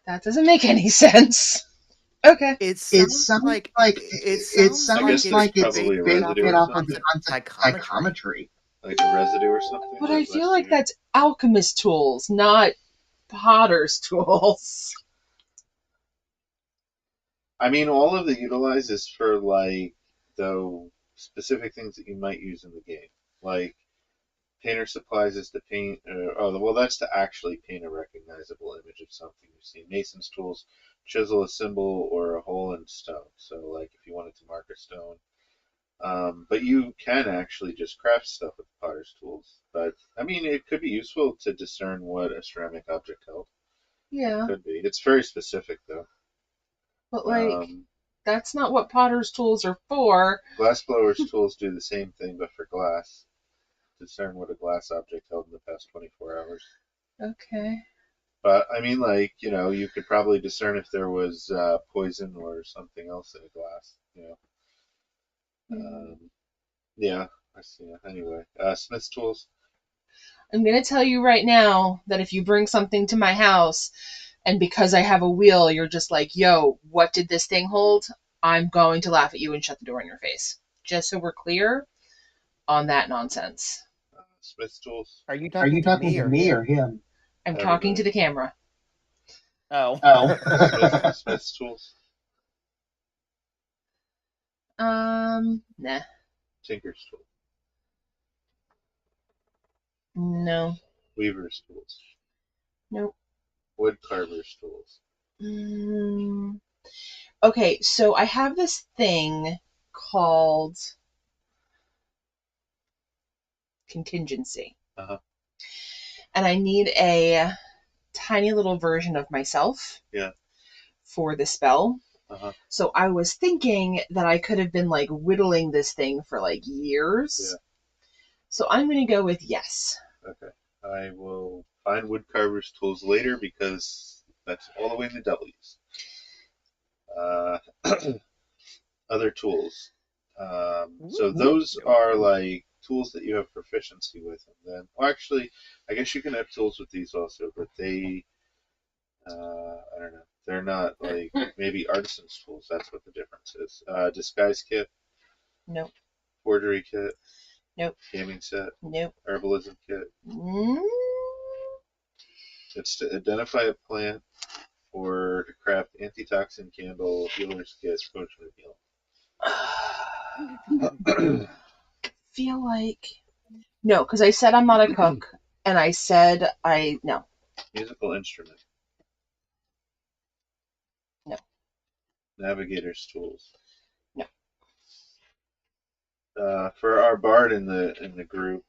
That doesn't make any sense. Okay. It sounds like it's probably a based residue or off of something. the concept psychometry. Like a residue or something. But I feel like that's alchemist tools, not potter's tools. I mean, all of the utilize is for the specific things that you might use in the game. Like painter supplies is to paint. That's to actually paint a recognizable image of something you've seen. Mason's tools chisel a symbol or a hole in stone. So, like if you wanted to mark a stone. But you can actually just craft stuff with potter's tools. But I mean, it could be useful to discern what a ceramic object held. Yeah. It could be. It's very specific though. But that's not what potter's tools are for. Glassblower's tools do the same thing, but for glass. Discern what a glass object held in the past 24 hours. Okay. But I mean, you could probably discern if there was poison or something else in a glass. Yeah, I see. Anyway, Smith's tools. I'm going to tell you right now that if you bring something to my house and because I have a wheel, you're just like, yo, what did this thing hold? I'm going to laugh at you and shut the door in your face. Just so we're clear on that nonsense. Smith's tools. Are you talking to me or him? I'm talking to the camera. Oh. Smith's tools. Nah. Tinker's tools. No. Weaver's tools. Nope. Wood carver's tools. Okay, so I have this thing called contingency. Uh-huh. And I need a tiny little version of myself. Yeah. For the spell. Uh-huh. So I was thinking that I could have been whittling this thing for years. Yeah. So I'm going to go with yes. Okay. I will find woodcarver's tools later because that's all the way in the W's. Other tools. So those are tools that you have proficiency with. And then, actually, I guess you can have tools with these also, but they, I don't know. They're not maybe artisan's tools. That's what the difference is. Disguise kit. Nope. Forgery kit. Nope. Gaming set. Nope. Herbalism kit. It's to identify a plant or to craft antitoxin candle, healer's kit, potion heal. Feel like no, because I said I'm not a cook, and I said no. Musical instrument. No. Navigator's tools. No. For our bard in the group,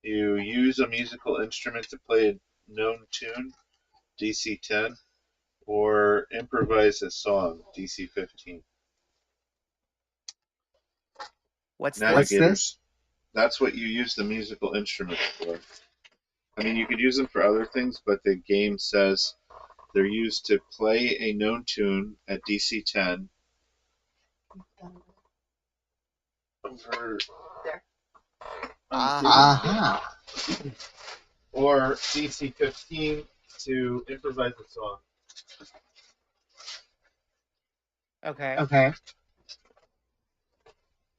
you use a musical instrument to play a known tune, DC 10, or improvise a song, DC 15. What's this? That's what you use the musical instruments for. I mean, you could use them for other things, but the game says they're used to play a known tune at DC 10. Over there. Or DC 15 to improvise a song. Okay.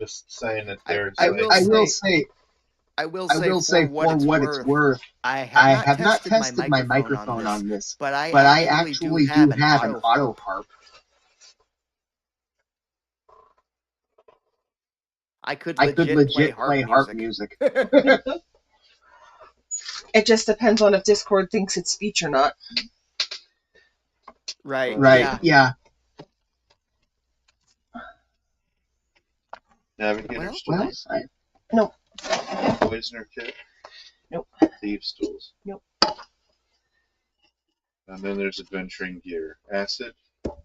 Just saying that I, there's I like will I will say, say, I will say, say for what for it's what it's worth, worth, I have I not have not tested my tested my microphone on microphone this, on this, but I but I actually do actually have do an have an auto auto harp. harp. I could I could legit play legit harp play harp music. music. It just depends on if Discord thinks it's speech or not. Right. Right, Yeah. yeah. navigator's Well, tools, No. poisoner kit, Nope. thieves tools. Nope. And then there's adventuring gear, acid. We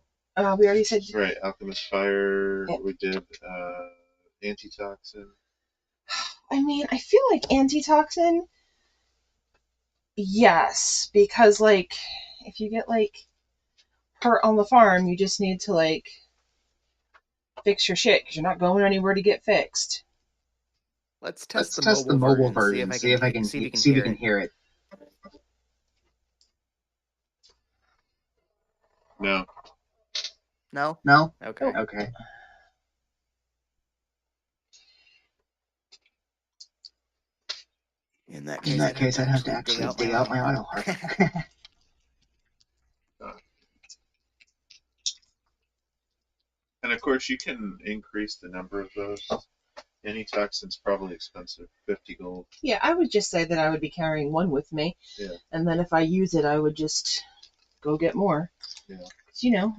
already said. Right, alchemist fire. Yep. We did antitoxin. I mean, I feel like antitoxin. Yes, because like, if you get like hurt on the farm, you just need to like fix your shit because you're not going anywhere to get fixed. let's test Let's the test the mobile mobile version. See if version. I See can if I can see if you can see if we hear can it. hear it. No. No. No. Okay. Okay. In that In case, that case, I'd have to dig actually out dig my out auto my harp. auto harp. And of course, you can increase the number of those. Antitoxin's probably expensive, 50 gold. Yeah, I would just say that I would be carrying one with me. Yeah. And then if I use it, I would just go get more. Yeah. 'Cause, you know,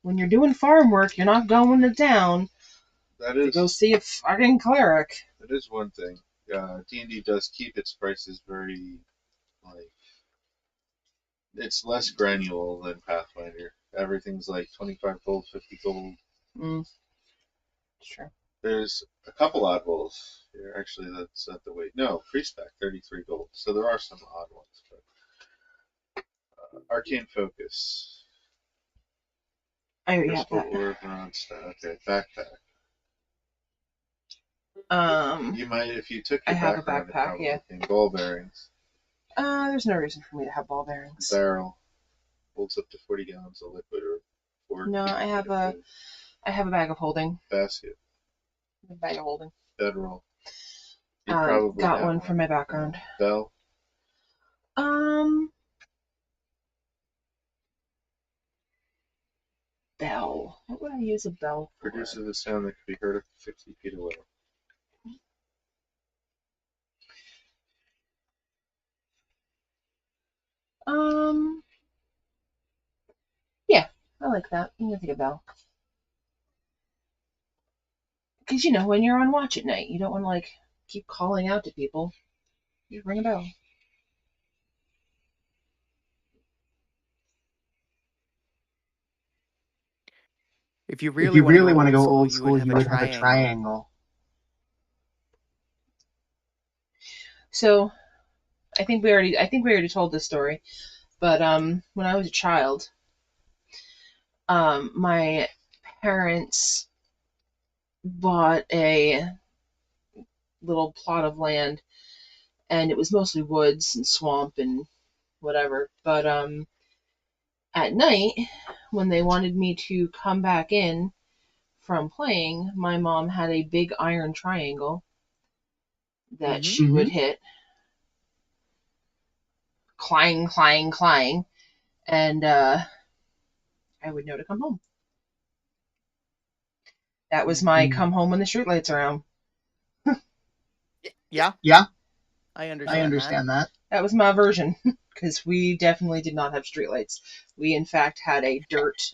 when you're doing farm work, you're not going to town That to go is see a fucking cleric. that is one thing. D&D does keep its prices very like it's less granular than Pathfinder. Everything's like 25 gold, 50 gold. Sure. There's a couple oddballs here. Actually, that's not the weight. No, Priestback, 33 gold. So there are some odd ones. But Arcane Focus. I already have Crystal that. Orb, okay, backpack. You might, if you took I your have a background, it backpack, probably yeah. came. Ball bearings. There's no reason for me to have ball bearings. Barrel. Holds up to 40 gallons of liquid or 4 No, I have a bag of holding. basket. A bag of holding. Bedroll. You probably got have one for my background. Bell. Bell. What would I use a bell for? Produces a sound that can be heard up to 60 feet away. Yeah, I like that. I'm gonna take a bell. Because, you know, when you're on watch at night, you don't want to, like, keep calling out to people. You ring a bell. If you If really you want to go really want to old go school, old you would school, have you a would have a triangle. triangle. So, I think we already told this story, but when I was a child, my parents bought a little plot of land, and it was mostly woods and swamp and whatever. But at night, when they wanted me to come back in from playing, my mom had a big iron triangle that she would hit, clang, clang, clang, and I would know to come home. That was my come home when the streetlights are on. Yeah. Yeah, I I understand understand that. That was my version, because we definitely did not have streetlights. We, in fact, had a dirt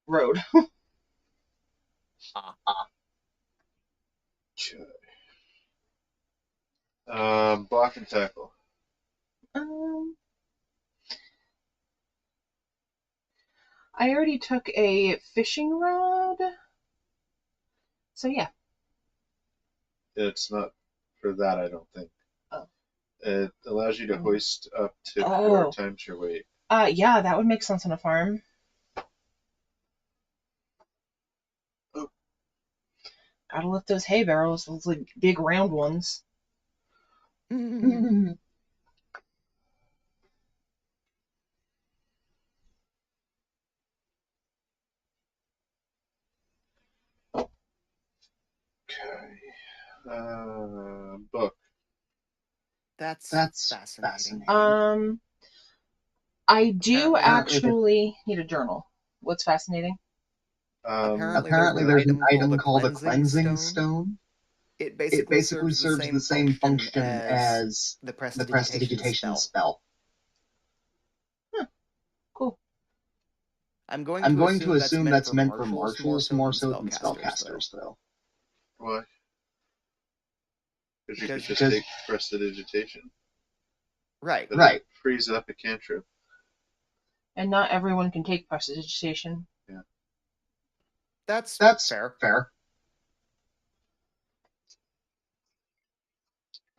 road. Block and tackle. I already took a fishing rod, so yeah. It's not for that, I don't think. Oh. It allows you to hoist up to 4 times your weight. Yeah, that would make sense on a farm. Oh. Gotta lift those hay barrels, those like big round ones. Book. That's That's fascinating. fascinating. I do Apparently actually need a journal. What's fascinating? Apparently there's an item called a cleansing stone. It It basically basically serves the serves the same same function function as as the the prestidigitation prestidigitation spell. spell. Cool. I'm going I'm to going to assume that's assume meant that's for meant for marshals marshals more so than spellcasters, though. spellcasters, though. Why? Because you could Because just take prestidigitation. right. But Right. it frees up a cantrip. And not everyone can take prestidigitation. Yeah. That's fair.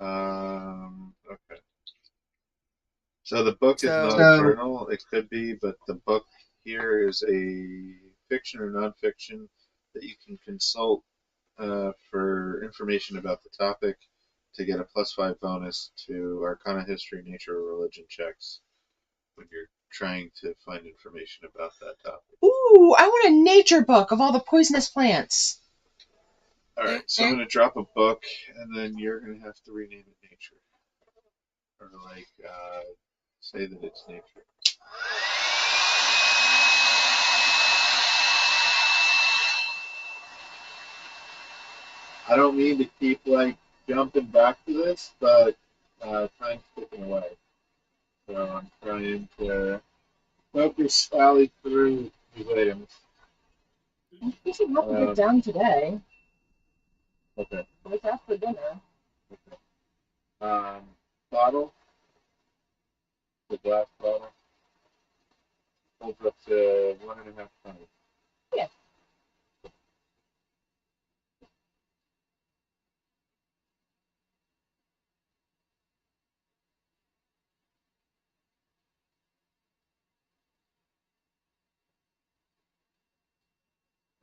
Okay. So the book is not a journal. It could be, but the book here is a fiction or nonfiction that you can consult for information about the topic to get a +5 bonus to Arcana, History, Nature, or Religion checks when you're trying to find information about that topic. Ooh, I want a nature book of all the poisonous plants. All right, so I'm going to drop a book, and then you're going to have to rename it Nature. Or, like, say that it's Nature. I don't mean to keep, like, jumping back to this, but time's ticking away. So I'm trying to focus Sally through these items. We should have to get down today. Okay. What's after dinner? Okay. Bottle. The glass bottle. Holds up to 1.5 pounds. Yeah.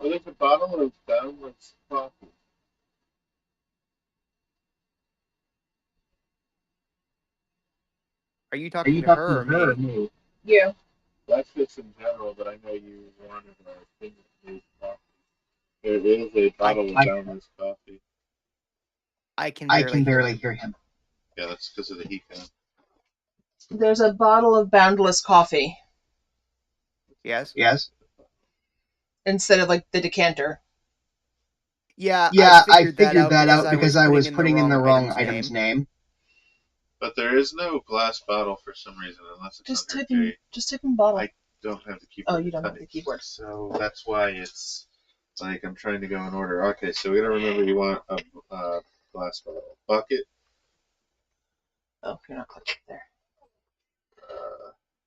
Oh, there's a bottle of boundless coffee. Are you Are you talking to talking her to or her or me? me? You. That's just in general, but I know you wanted our opinion coffee. There is a bottle of boundless coffee. I can I barely can hear barely him. hear him. Yeah, that's because of the heat gun. There's a bottle of boundless coffee Yes? Yes? instead of like the decanter. Yeah, Yeah, I figured that out because I was putting in the wrong item's item's name. But there is no glass bottle for some reason, unless it's Just under type in bottle. I don't have the keyboard. Oh, you don't have the keyboard. So that's why it's like I'm trying to go in order. Okay, so we gotta remember you want a glass bottle. Bucket. Oh, you're not clicking there.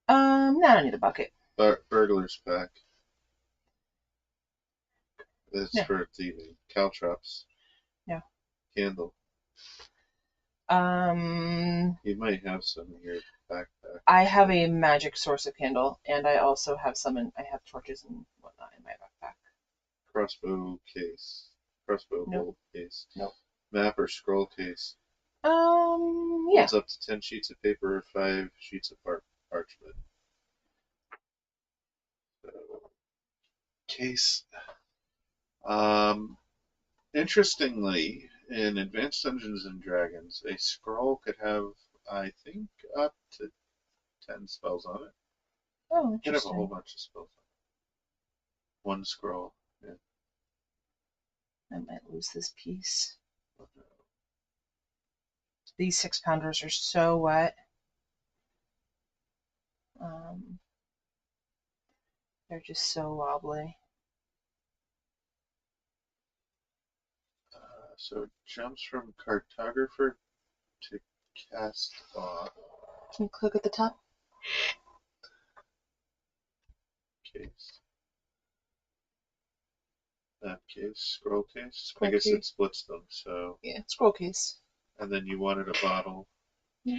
Uh, No, I don't need a bucket. burglar's pack. That's Yeah. for thieving. Caltrops. Yeah. Candle. You might have some in your backpack. I have a magic source of candle, and I also have I have torches and whatnot in my backpack. Crossbow case. Crossbow bolt case. Nope. Map or scroll case. Yeah. Holds up to 10 sheets of paper or 5 sheets of parchment. So, case. Interestingly, in Advanced Dungeons and Dragons, a scroll could have, I think, up to 10 spells on it. Oh, It could have a whole interesting. bunch of spells on it. One scroll. Yeah. I might lose this piece. These 6-pounders are so wet. They're just so wobbly. So it jumps from cartographer to cast off. Can you click at the top? Case. Map case, scroll case. Scroll I guess case. it splits them, so. Yeah, scroll case. And then you wanted a bottle. Yeah.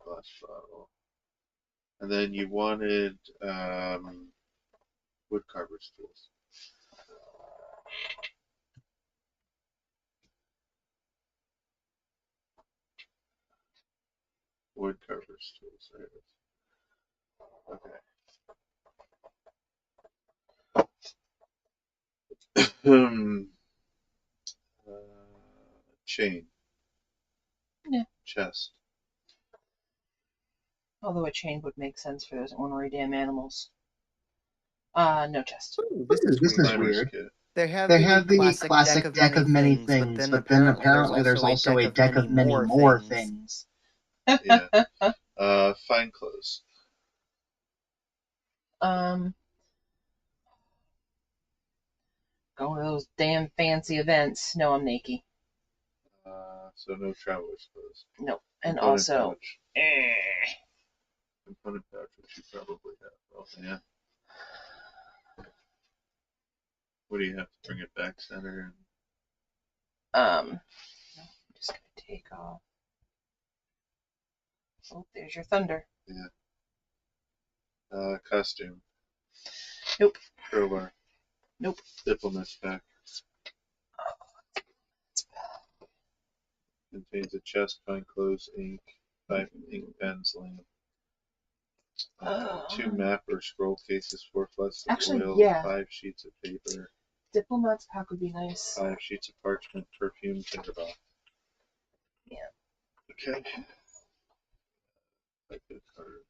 Glass bottle. And then you wanted wood carver's tools. Wood carver's tools. There it is. Okay. Chain. Yeah. Chest. Although a chain would make sense for those ornery damn animals. No chest. Ooh, this is This is weird. Climber's weird. kit. They have They the have the classic deck of many things, but then apparently there's also a deck of many more things. Yeah. Fine clothes. Going to those damn fancy events. No, I'm naked. So no traveler's clothes. Nope. And Component also, pouch. Component pouch, which you probably have. Oh, yeah. What do you have to bring it back center? I'm just gonna take off. Oh, there's your thunder. Yeah. Costume. Nope. Crowbar. Nope. Diplomat's pack. Contains a chest, fine clothes, ink, 5 ink pens, lamp. 2 map or scroll cases, 4 flasks of Actually, oil, yeah. 5 sheets of paper, Diplomat's pack would be nice. 5 sheets of parchment, perfume, tinderbox. Yeah. Okay. Like the card.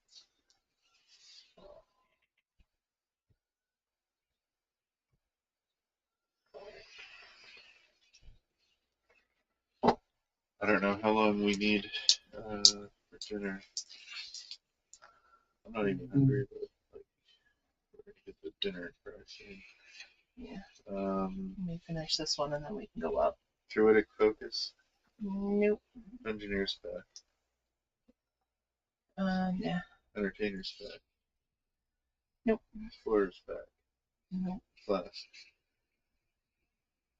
I don't know how long we need for dinner. I'm not even hungry, but like, we're gonna get the dinner pricing. Yeah. Let me finish this one and then we can go up. Druidic focus. Nope. Engineer's pack. Yeah. Entertainer's pack. Nope. Explorer's pack. Nope. Flask.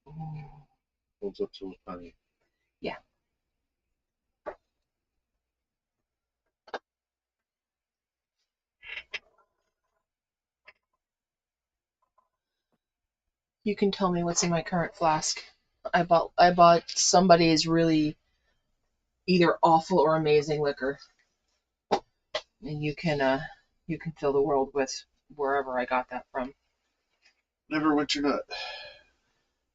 Ooh. Holds up to a penny. Yeah. You can tell me what's in my current flask. I bought somebody's really either awful or amazing liquor. And you can fill the world with wherever I got that from. Neverwinter Nut.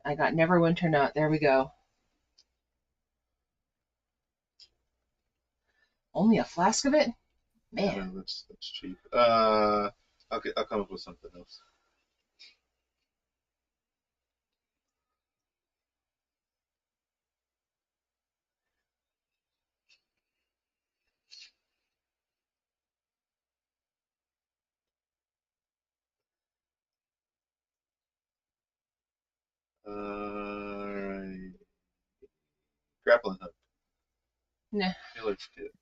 I got Neverwinter Nut. There we go. Only a flask of it? Man. Yeah, that's cheap. I'll come up with something else. Alright. Grappling hook. Nah. Healer's kit.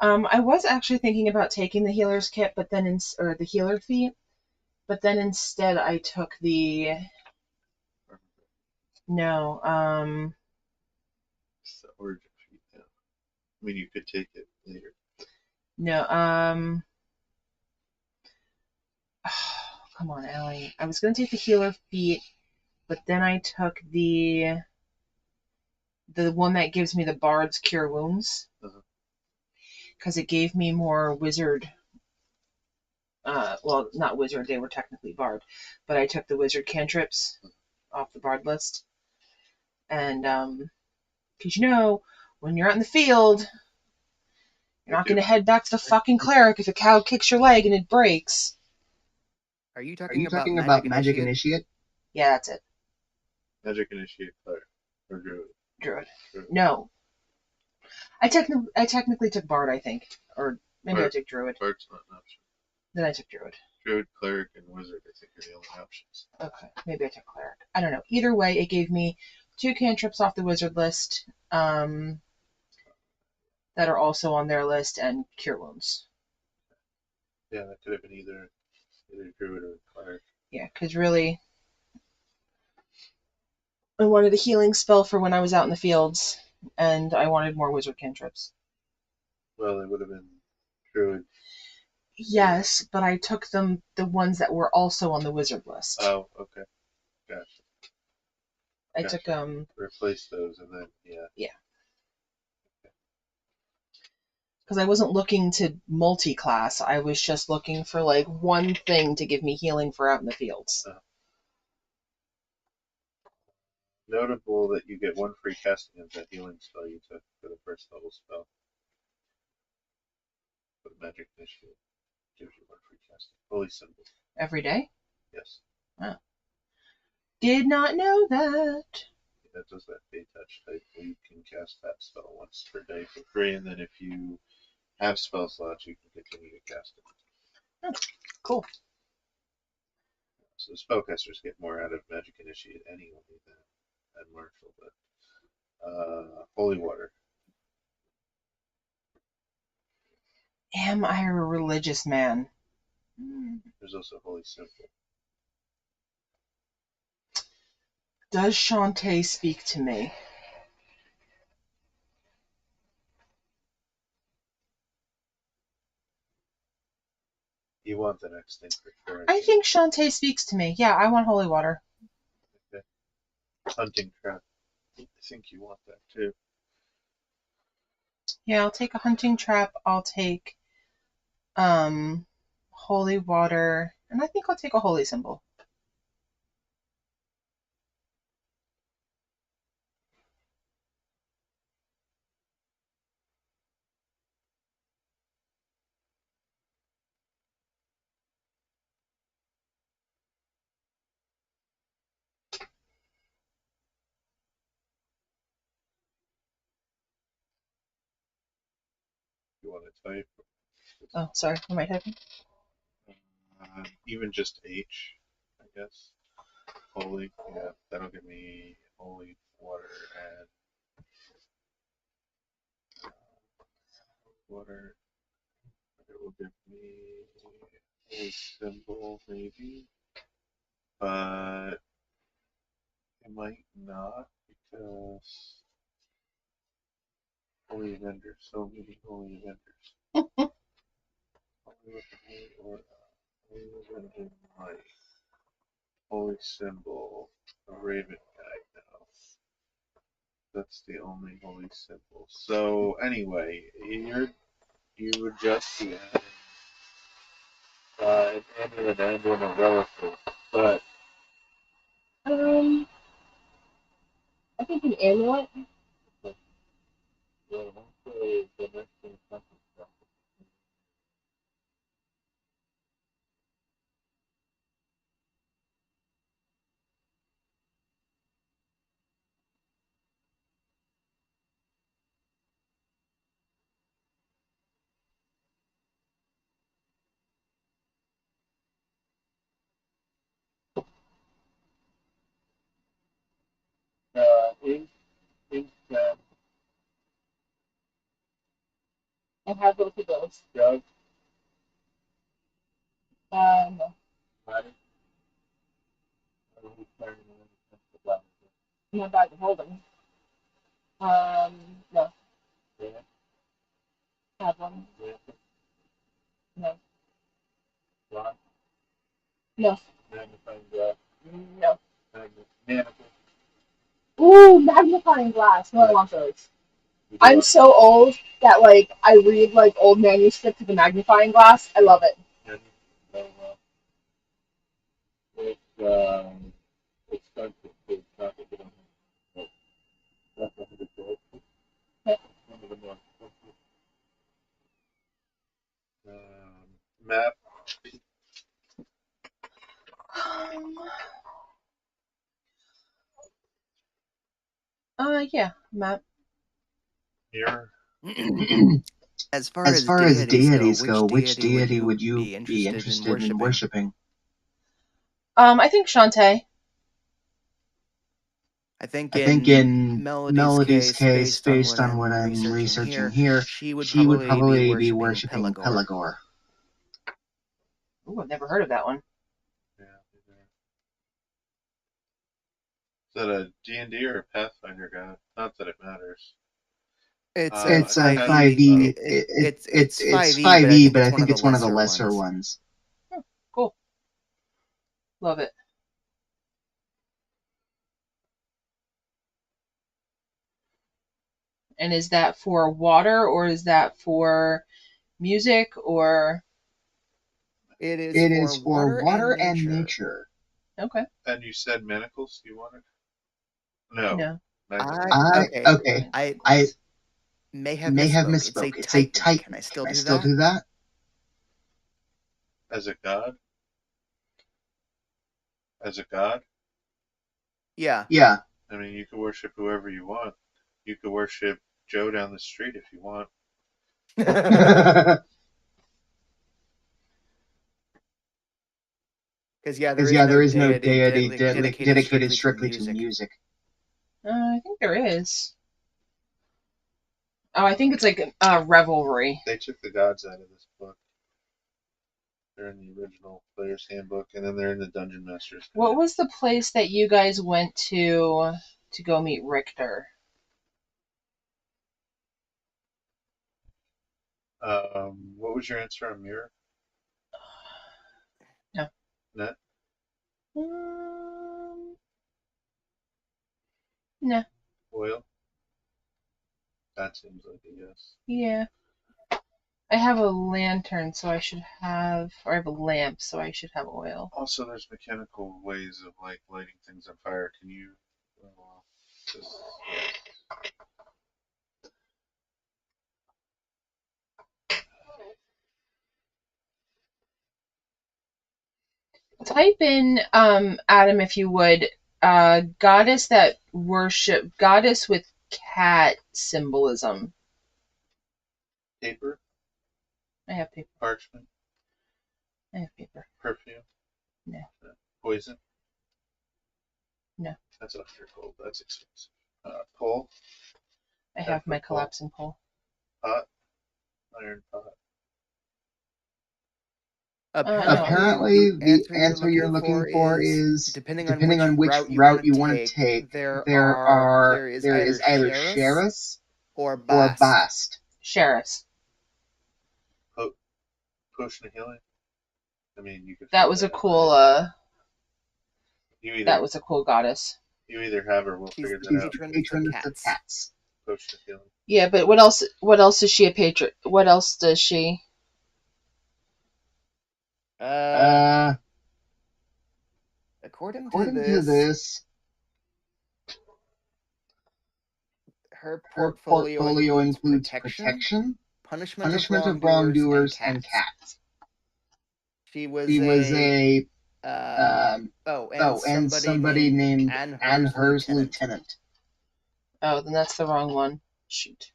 I was actually thinking about taking the healer's kit, but then or the healer feat, but then instead I took the no. It's the origin feat. Yeah. I mean, you could take it later. No. Come on, Allie. I was gonna take the healer feat, but then I took the one that gives me the Bard's Cure Wounds, because it gave me more wizard. Well, not wizard, they were technically bard, but I took the wizard cantrips off the bard list. And, because when you're out in the field, you're not going to head back to the fucking cleric if a cow kicks your leg and it breaks. Are you Are you talking talking about about Magic Initiate? Yeah, that's it. Magic Initiate Cleric. Or Druid. Druid. No. I technically took bard, I think. Or maybe Bard. I took druid. Bard's not an option. Then I took druid. Druid, Cleric, and Wizard, I think, are the only options. Okay, maybe I took cleric. I don't know. Either way, it gave me 2 cantrips off the wizard list that are also on their list, and cure wounds. Yeah, that could have been either Druid or Cleric. Yeah, because really, I wanted a healing spell for when I was out in the fields, and I wanted more wizard cantrips. Well, it would have been Druid. Yes, but I took the ones that were also on the wizard list. Oh, okay. Gotcha. I took replace those and then yeah. Because I wasn't looking to multi-class. I was just looking for like one thing to give me healing for out in the fields. notable that you get 1 free casting of that healing spell you took for the first level spell. But Magic Initiate gives you 1 free casting. Holy symbol. Every day? Yes. Oh. Did not know that. That does that Fey Touch type. You can cast that spell once per day for free, and then if you have spell slots, you can continue to cast it. Oh, cool. So spellcasters get more out of Magic Initiate anyway than Martial, but Holy Water. Am I a religious man? There's also Holy Symbol. Does Shantae speak to me? You want the next thing for sure. I think Shantae speaks to me. Yeah, I want holy water. Okay. Hunting Trap. I think you want that too. Yeah, I'll take a hunting trap. I'll take holy water, and I think I'll take a holy symbol. You want to type? Oh, sorry. Am I typing? Even just H, I guess. Holy, yeah, that'll give me holy water and water. It will give me holy symbol maybe, but it might not because holy vendors, so many holy vendors. Holy vendor, my holy symbol, a raven guy now. That's the only holy symbol. So anyway, you would just be adding an amulet and a relative, but I think an amulet. the next thing something. Ink, I have both of those. jug, No. money, In my bag of holding. No. Have one. No. No. magnifying glass, No. manifold. Ooh, magnifying glass. No, I want those. I'm so old that like I read like old manuscripts with a magnifying glass. I love it. It's expensive. It's not that they don't have it. That's not a good choice. One of the more expensive. Map. Yeah, map. Mirror. As far As as far as deities go, which which deity deity would would you you be be interested interested in in worshiping? worshiping? I think Shantae. I think I think in in Melody's Melody's case, case, based on based what on what I'm I'm researching researching here, here, she would she would probably be probably be worshiping worshiping Pelagor. Pelagor. Ooh, I've never heard of that one. Yeah. Is that a D&D or a Pathfinder god? Not that it matters. It's a It's a 5e. 5e. It's It's 5e, but I 5e, think but it's I one of think the it's one of the lesser lesser ones. ones. Cool. Love it. And is that for water or is that for music or? It is It for is for water and water and nature. nature. Okay. And you said manacles you wanted? No. No. Okay. I I may have may have misspoke. misspoke. It's a titan. Can I Can still I do still that? do that? As a god? As a god? Yeah. Yeah. I mean, you can worship whoever you want. You could worship Joe down the street if you want. Because yeah, Because there is no deity dedicated strictly to music. I think there is. Oh, I think it's like revelry. They took the gods out of this book. They're in the original Player's Handbook, and then they're in the Dungeon Master's Guide. What was the place that you guys went to go meet Richter? What was your answer on Mirror? No. Net? No. Oil? That seems like a yes. Yeah. I have a lantern, so I should have, or I have a lamp, so I should have oil. Also, there's mechanical ways of like lighting things on fire. Can you? Just, Type in, Adam, if you would, goddess that worship, goddess with cat symbolism. paper, I have paper. parchment, I have paper. perfume. No. Poison. No. That's extra cold. That's expensive. Pole. I have my collapsing pole. Pot. Iron pot. Apparently, the answer you're looking for is depending on which route you want to take. There is either Sheriff's or or Bast. Sheriff's. Potion of healing. I mean, you could. That was a cool. That was a cool goddess. You either have or we'll figure that out. Patron of cats. Potion of healing. Yeah, but what else? What else is she a patron? What else does she? According to this, her her portfolio includes protection, punishment of wrongdoers, and cats. She was a and somebody named Anne Hers Lieutenant. Oh, then that's the wrong one. Shoot.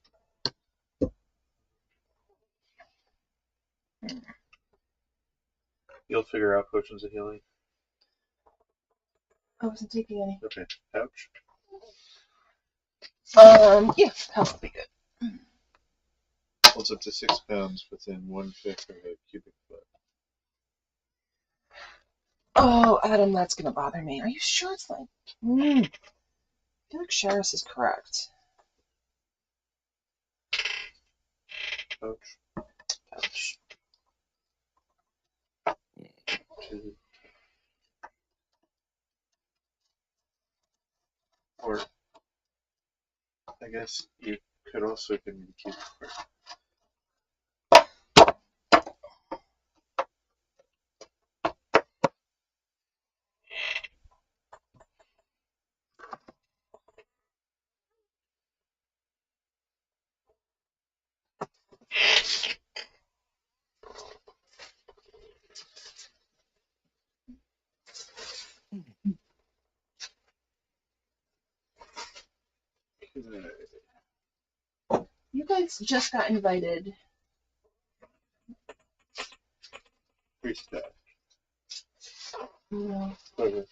You'll figure out potions of healing. I wasn't taking any. Okay, pouch. Yeah, pouch would be good. Holds up to 6 pounds within 1/5 of a cubic foot. Oh, Adam, that's gonna bother me. Are you sure it's like? I feel like Sheriff's is correct. Pouch. Pouch. Or I guess you could also give me the cubic foot. You guys just got invited. Free staff. No. Quiver.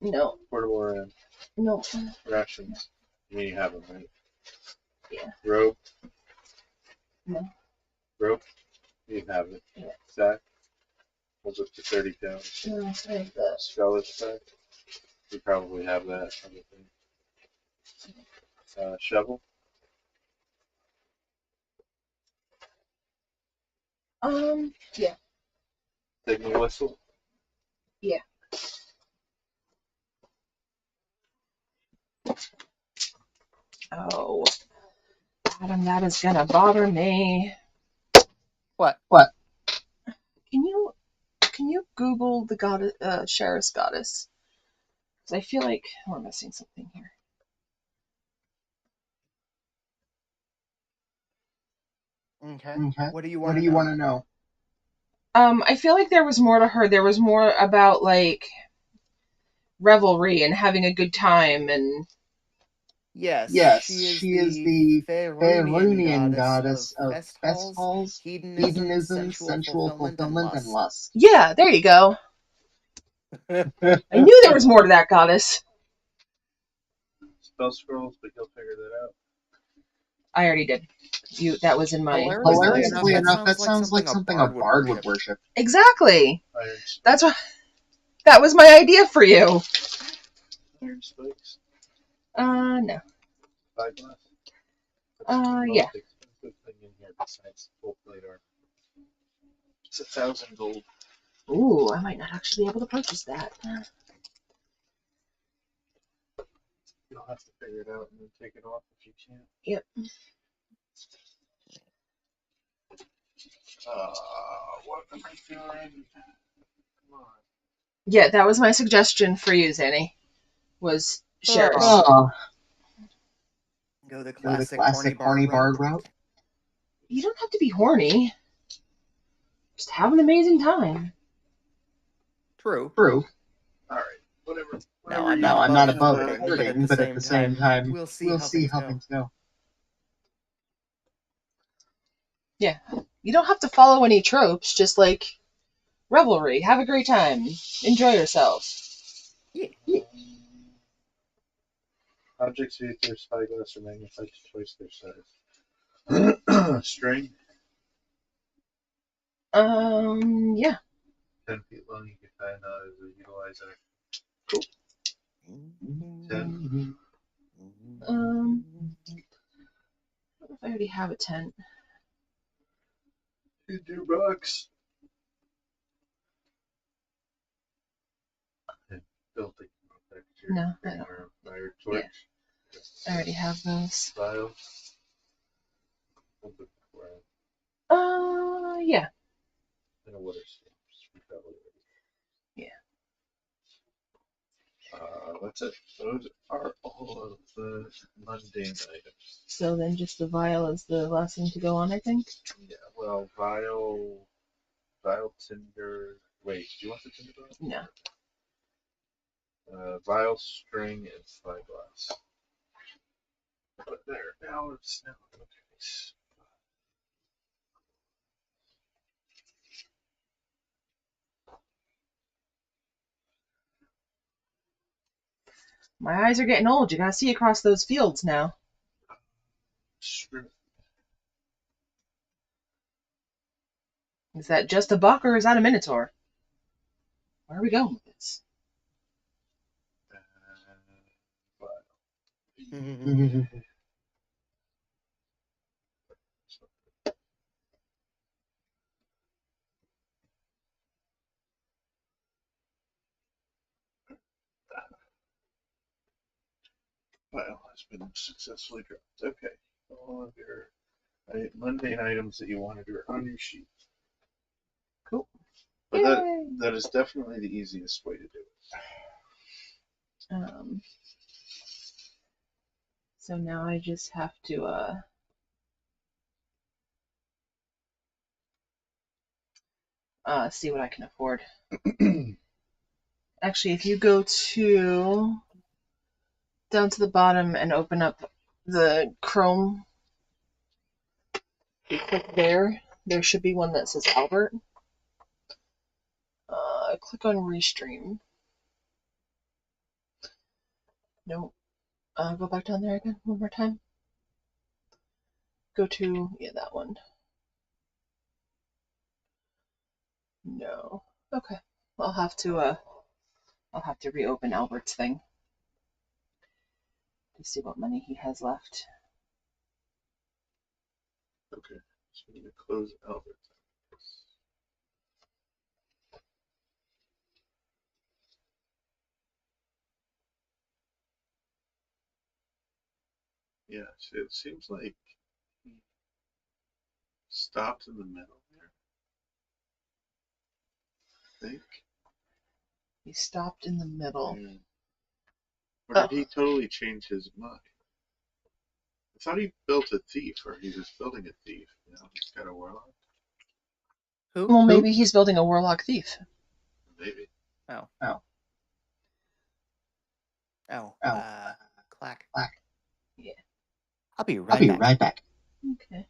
No. Portable RAM. No. Rations. I mean, you have them, right? Yeah. Rope. No. Rope. You have it. Yeah. Sack. Holds up to 30 pounds. No, I think that. Scarlet sack. You probably have that. Shovel. Yeah. Signal whistle. Yeah. Oh, Adam, that is gonna bother me. What? Can you Google the goddess, Sheriff's goddess? Because I feel like we're missing something here. Okay. Okay. What do you What want do to you know? want to know? I feel like there was more to her. There was more about like revelry and having a good time and Yes, Yes, she is she is the the Faerunian Faerunian goddess of goddess of fest fest halls, halls, hedonism, hedonism, sensual sensual fulfillment, and fulfillment, and lust. lust. yeah, there you go. I knew there was more to that goddess. Spell scrolls, but you'll figure that out. I already did. That was in my. Hilariously enough, that sounds like something a bard would worship. Exactly. Iron spikes. That's what. That was my idea for you. Iron spikes. No. Spyglass. Yeah. Expensive thing in here besides full plate armor. It's 1,000 gold. Ooh, I might not actually be able to purchase that. You'll have to figure it out and then take it off if you can. Yep. What am I doing? Come on. Yeah, that was my suggestion for you, Zanny. Was shares. Oh, Go the go the classic classic horny horny bard bard route. You don't have to be horny. Just have an amazing time. True. True. Alright, whatever. Now, Whatever I'm you not Now, I'm above not above flirting, flirting, but at the same time, we'll see we'll how see things how go. things go. Yeah. You don't have to follow any tropes, just like revelry, have a great time, enjoy yourself. Yeah. Objects used through spyglass are magnified to twice their size. String, Yeah. 10 feet long, you can find as a utilizer. 10. I don't know if I already have a tent. $2. And built-in texture. No, I Bring don't. your fire torch. I already have those. Vial. Yeah. And a water stream. Yeah. That's it. Those are all of the mundane items. So then just the vial is the last thing to go on, I think? Yeah, well, vial tinder. Wait, do you want the tinder vial? No. Vial, string, and spyglass. But there, now it's now. Okay. My eyes are getting old. You gotta see across those fields now. Screw. Is that just a buck or is that a minotaur? Where are we going with this? Vial. Vial has been successfully dropped. Okay. All of your mundane items that you wanted are on your sheet. Cool. But that is definitely the easiest way to do it. So now I just have to see what I can afford. Actually, if you go down to the bottom and open up the Chrome, you click there. There should be one that says Albert. Click on Restream. No. Go back down there again one more time. Go to that one. No. Okay. I'll have to reopen Albert's thing to see what money he has left. Okay. So I'm going to close Albert. Yeah, it seems like he stopped in the middle there. I think. He stopped in the middle. Yeah. Or did he totally change his mind? I thought he built a thief, or he was building a thief. Now he's got a warlock. Who? Well, maybe he's building a warlock thief. Maybe. Oh. Oh. Oh. Clack. Clack. Yeah. I'll be I'll be right back. Okay.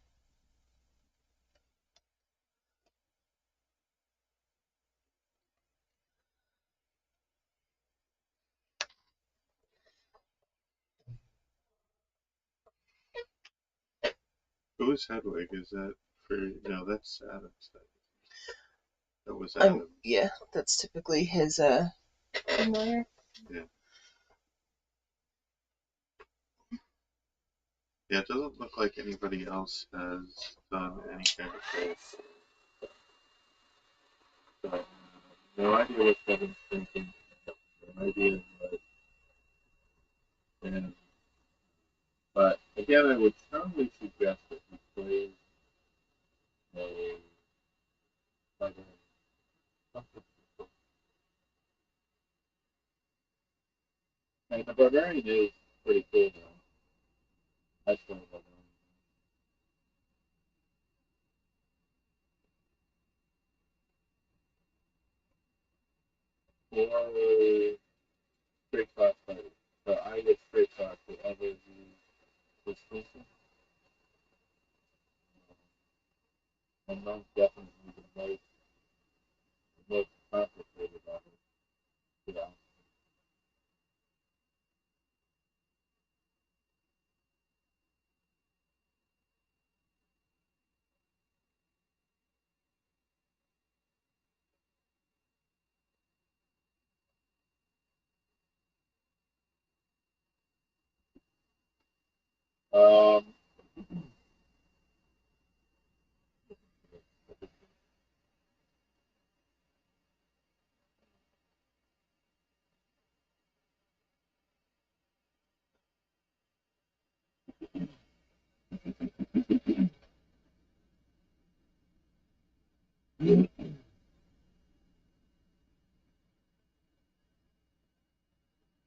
Who is Hedwig? Is that for? No, that's Adam's. That was Adam. Yeah, that's typically his familiar. Yeah. Yeah, it doesn't look like anybody else has done any kind of this. So, no idea what Kevin's thinking. No idea what. And, but again, I would strongly suggest that he plays a barbarian. And the barbarian is pretty cool though. I still love him. Or straight class fighter. So I would straight class whatever you was thinking. And most definitely the most complicated of it. Yeah. Um,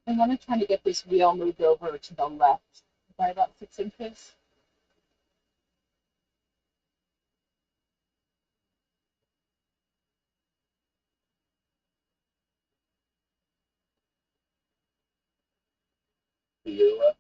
I want to try to get this wheel moved over to the left by about 6 inches. to your left.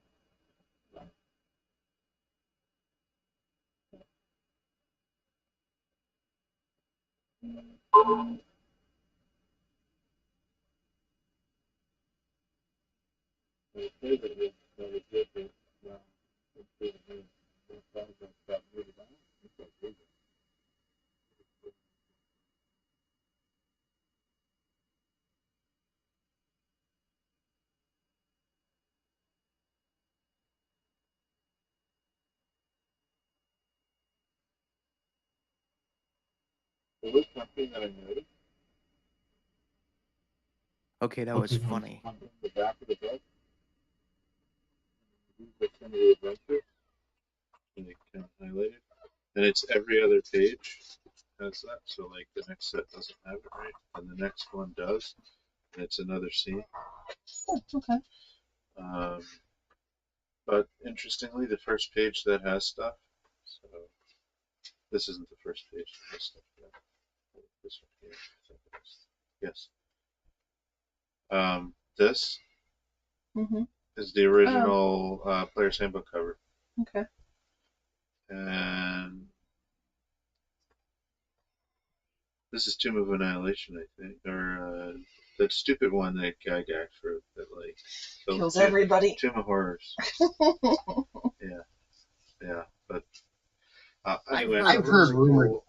My favorite is that it did this. There was something that I noticed. Okay, that was funny. On the back of the book, the some of the adventure, and it kind of highlighted. And it's every other page has that. So like the next set doesn't have it right, and the next one does, and it's another scene. Oh, okay. But interestingly, the first page that has stuff. So this isn't the first page that has stuff yet. This one here, I think it is. Yes. This is the original Player's Handbook cover. Okay. And this is Tomb of Annihilation, I think, or that stupid one that Gygax wrote that like kills everybody. Tomb of Horrors. yeah. But anyway, I've heard rumors.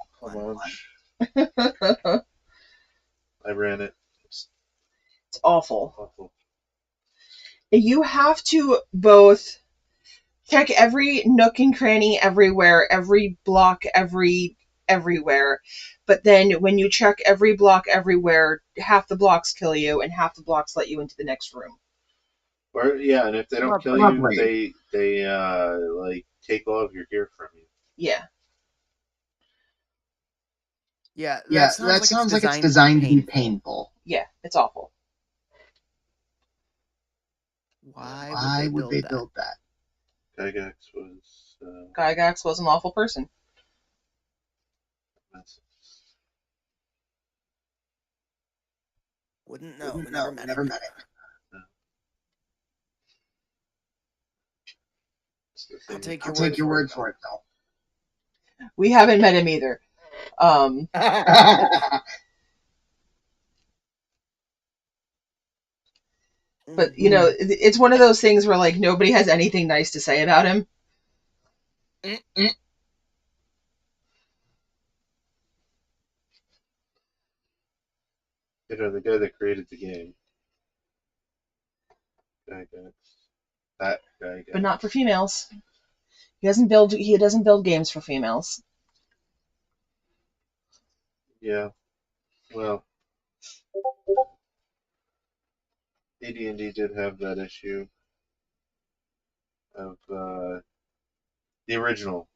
I ran it. It's awful. You have to both check every nook and cranny everywhere, every block everywhere. But then when you check every block everywhere, half the blocks kill you and half the blocks let you into the next room. Or yeah, and if they don't kill you, they like take all of your gear from you. Yeah. Yeah, that sounds like it's designed to be painful. Yeah, it's awful. Why would they build that? Gygax was an awful person. Wouldn't know. We never met him. I'll take your word for it, though. We haven't met him either. But, you know, it's one of those things where, like, nobody has anything nice to say about him. You know, the guy that created the game. Gygax. That Gygax. But not for females. He doesn't build games for females. Yeah. Well, AD&D did have that issue of the original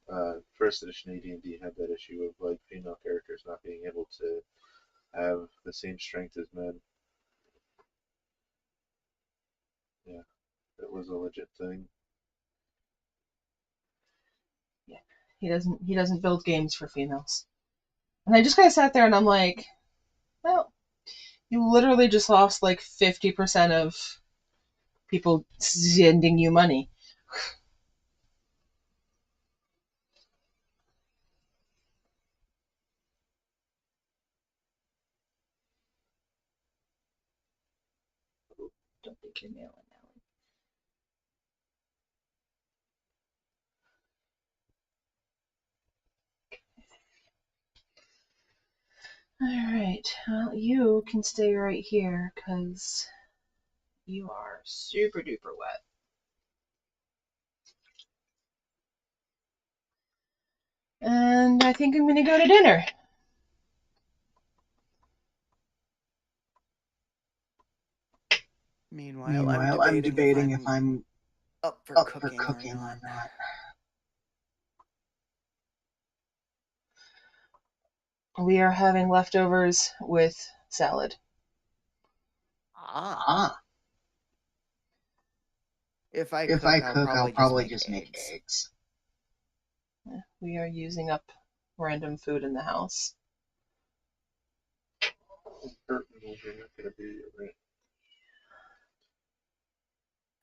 first edition AD&D had that issue of like female characters not being able to have the same strength as men. Yeah, that was a legit thing. Yeah, he doesn't build games for females. And I just kind of sat there and I'm like, well, you literally just lost like 50% of people sending you money. Don't think you're nailing that one. All right. Well, you can stay right here because you are super duper wet. And I think I'm going to go to dinner. Meanwhile, I'm debating if I'm up for cooking or not. We are having leftovers with salad. If I cook, I'll probably just make eggs. We are using up random food in the house.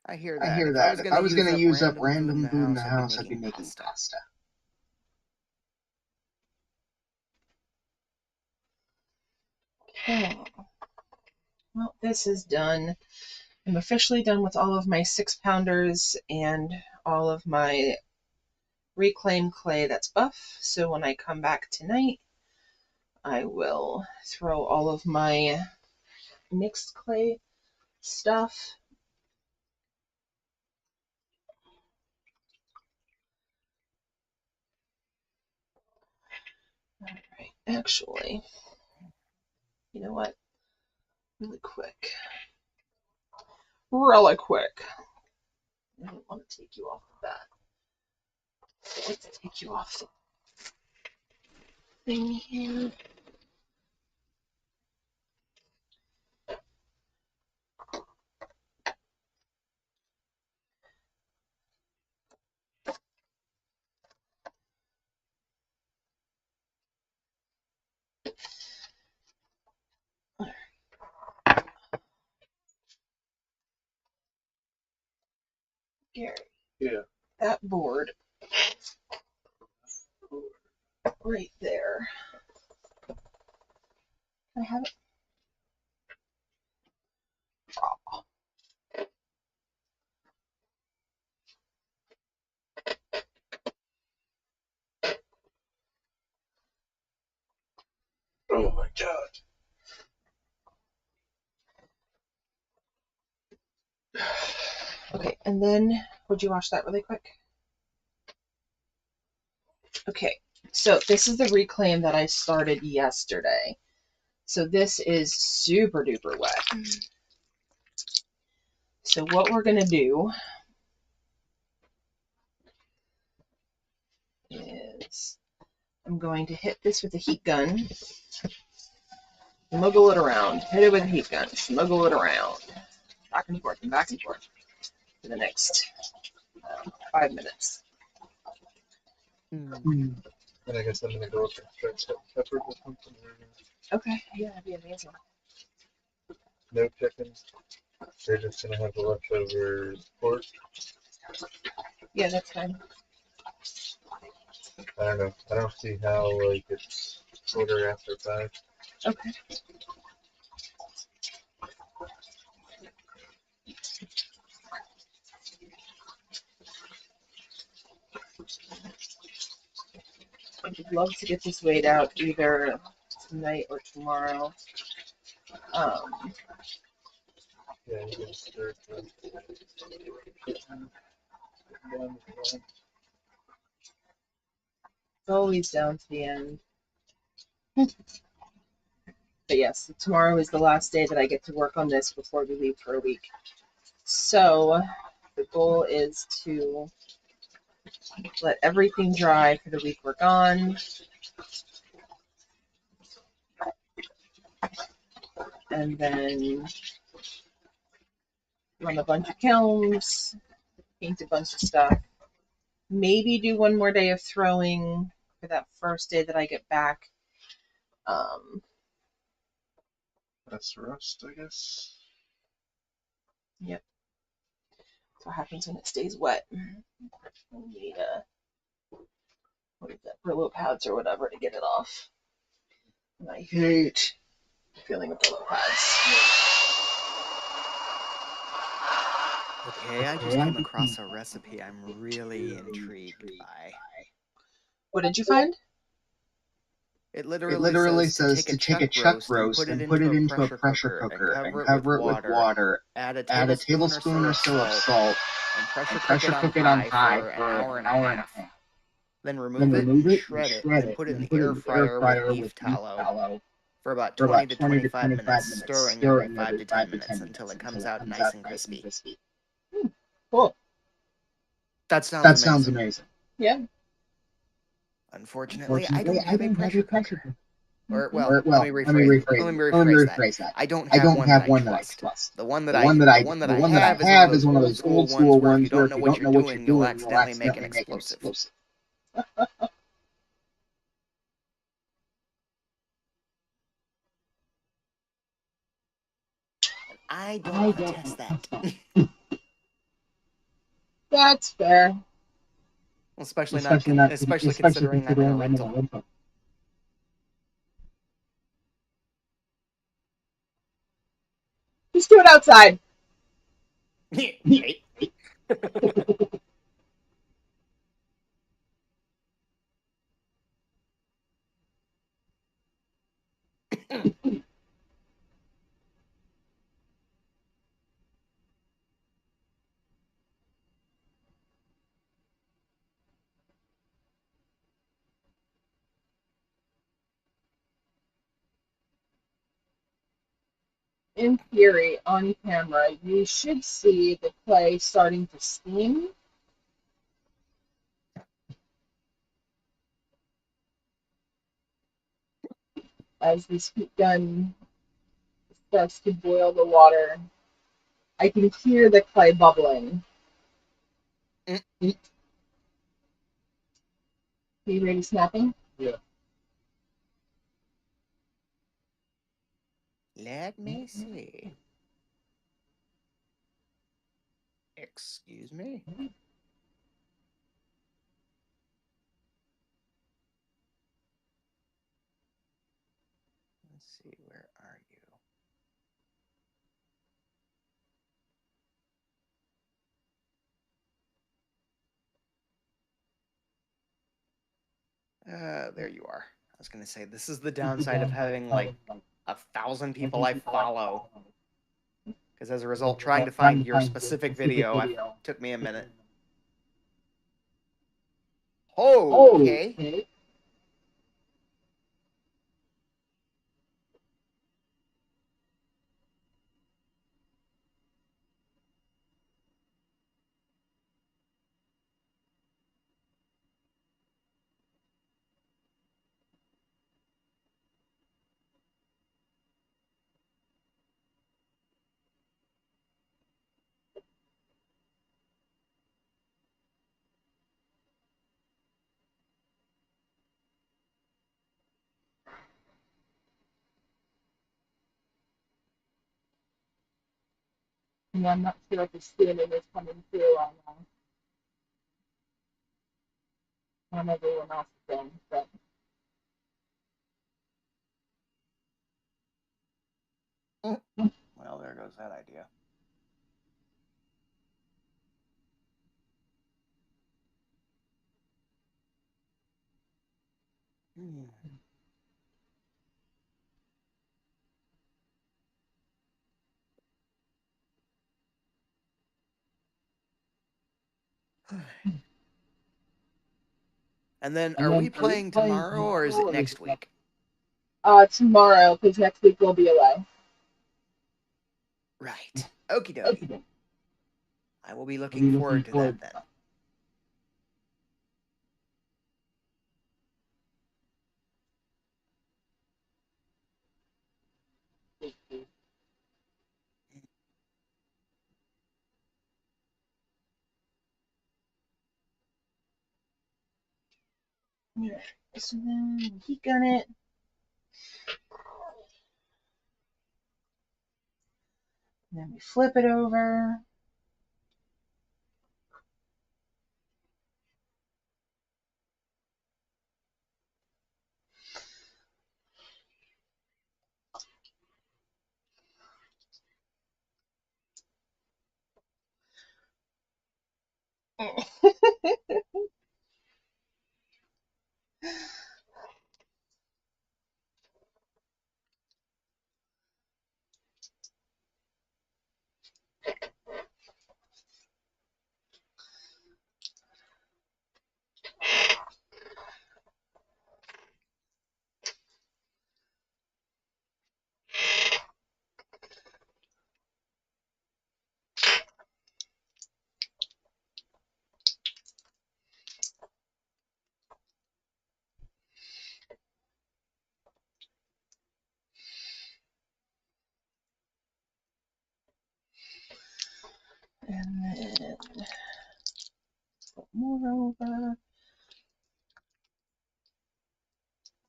I hear I that. hear that. If I was going to use up random food in the house, I'd be making pasta. Okay. Well, this is done. I'm officially done with all of my 6-pounders and all of my reclaimed clay that's buff. So when I come back tonight, I will throw all of my mixed clay stuff. All right, actually, you know what? Really quick. I don't want to take you off of that. Let's take you off the thing here. Gary. Yeah. That board right there. Can I have it? Oh. Oh my god. Okay, and then would you wash that really quick? Okay, so this is the reclaim that I started yesterday. So this is super duper wet. So what we're gonna do is I'm going to hit this with a heat gun, smuggle it around, hit it with a heat gun, smuggle it around, back and forth and back and forth. in the next 5 minutes. And I guess I'm gonna go up and start salt and pepper or something. Okay, yeah, that'd be amazing. No chicken. They're just gonna have the leftover pork. Yeah, that's fine. I don't know. I don't see how like it's 5:15. Okay. I would love to get this weighed out either tonight or tomorrow. Yeah, you can stir it. It's always down to the end. But yes, tomorrow is the last day that I get to work on this before we leave for a week. So the goal is to let everything dry for the week we're gone. And then run a bunch of kilns, paint a bunch of stuff. Maybe do one more day of throwing for that first day that I get back. That's rust, I guess. Yep. That's what happens when it stays wet. I need what is that, Brillo pads or whatever to get it off. And I hate the feeling of Brillo pads. Okay, I just came across a recipe I'm really intrigued by. What did you find? It It literally says to take a take a chuck chuck roast roast and and put put it it into into a a pressure pressure cooker cooker and and cover cover it it with with water. add a Add a tablespoon tablespoon or or so so of of salt, salt and and pressure pressure cook cook it it on on high high for an for hour an and a hour and a half. half. Then Then remove it remove and it and shred it, shred then it put it in and the put it air in the air fryer with fryer beef with beef tallow tallow for about for 20 about to 20 to 25 25 minutes, minutes, stirring every stirring 5 every to 10 5 to minutes 10 until minutes it until comes it out comes nice out and nice and crispy. crispy. Cool. That sounds That sounds amazing. amazing. Yeah. Unfortunately, I Unfortunately, don't I have a don't have a pressure pressure cooker. cooker. Or, Okay. well, Or, well, let me let me rephrase that. rephrase that. I don't I have don't one that have I one that I trust. trust. The one that The one that I have is one of those one of old those school old ones school where if you ones where don't if know you what don't you're know what you're doing, you'll doing, you'll accidentally make an accidentally make an explosive. explosive. And I don't I want to don't test want that. That's fair. Especially especially considering I'm in a considering I'm in a rental. rental. Just do it outside. Right? In theory, on camera, you should see the clay starting to steam. As this heat gun starts to boil the water, I can hear the clay bubbling. Mm. Are you ready snapping? Let me see. Excuse me? Let's see, where are you? There you are. I was gonna say, this is the downside of having like 1,000 people I follow. Because as a result, trying to find your specific video took me a minute. Okay. And I'm not sure if the standing is coming through on everyone else's thing, but Well, there goes that idea. And then, are we playing tomorrow or is it next week? Tomorrow, because next week we'll be away. Right. Okie dokie. I will be looking forward to that then. Yeah. So then heat gun it. And then we flip it over. And then put more over.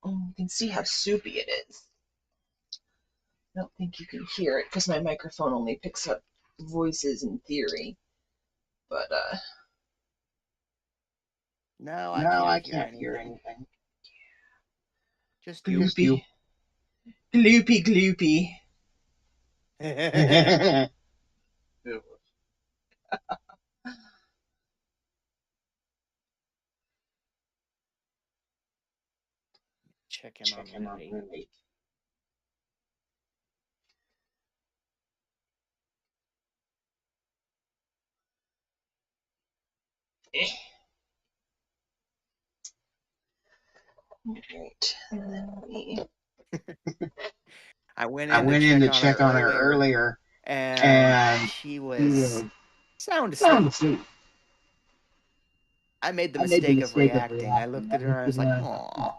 You can see how soupy it is. I don't think you can hear it because my microphone only picks up voices in theory. But No, I No, I can't hear can't hear anything. anything. Just you. gloopy. Gloopy gloopy. It was. Check him on roommate. Right. And then we I went I in to went in check to on her check on her earlier, earlier, and and she she was was sound sound asleep. asleep. I made the I made the mistake of mistake of reacting. I reacting. looked I at her and I looked at was her like, and I was like, "Aw." "Aw."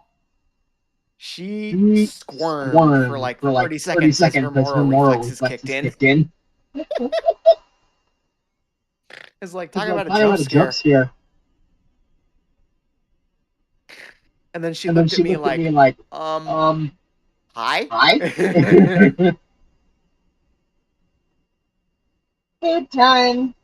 She She squirmed for squirmed like for like 30 30 seconds as her seconds as her moral moral reflexes kicked reflexes in. kicked in. It's like, It's talking like about a talking jump about a jump scare. scare. And then she And then looked at she me looked at me like, like, hi? hi? food time.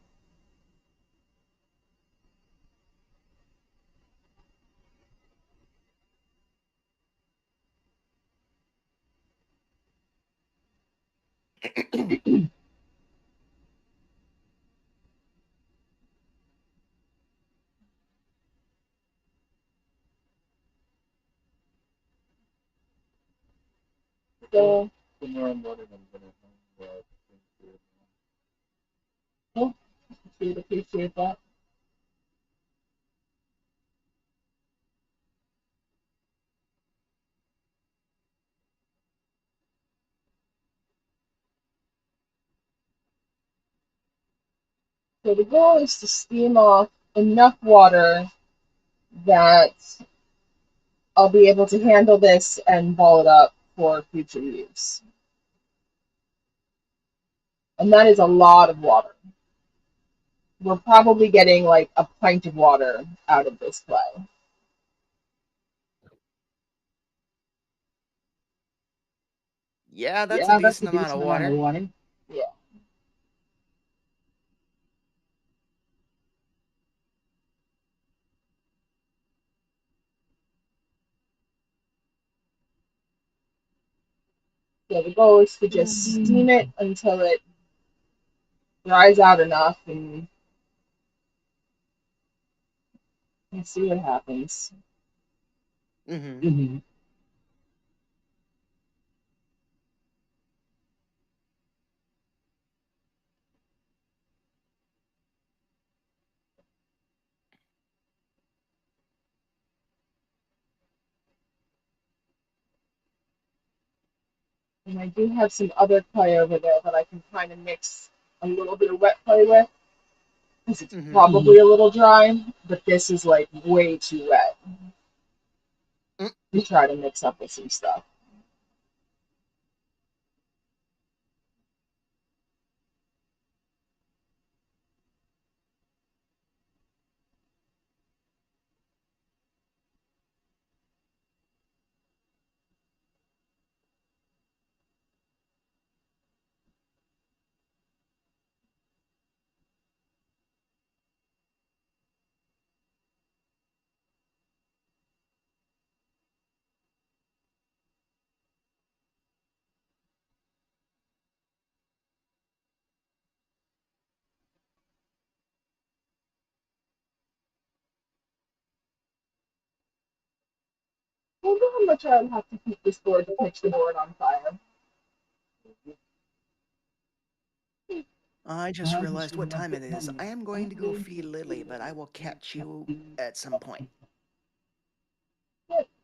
So we'd appreciate that. So the goal is to steam off enough water that I'll be able to handle this and ball it up for future use. And that is a lot of water. We're probably getting like a pint of water out of this clay. Yeah, that's a Yeah, that's a decent amount of decent amount of water. water. Yeah. So the goal is to just steam it until it dries out enough and see what happens. Mm-hmm. Mm-hmm. And I do have some other clay over there that I can kind of mix a little bit of wet clay with, because it's Mm-hmm. probably a little dry, but this is like way too wet to try to mix up with some stuff. I wonder how much I would have to keep this board to catch the board on fire. I just realized what time it is. I am going to go feed Lily, but I will catch you at some point.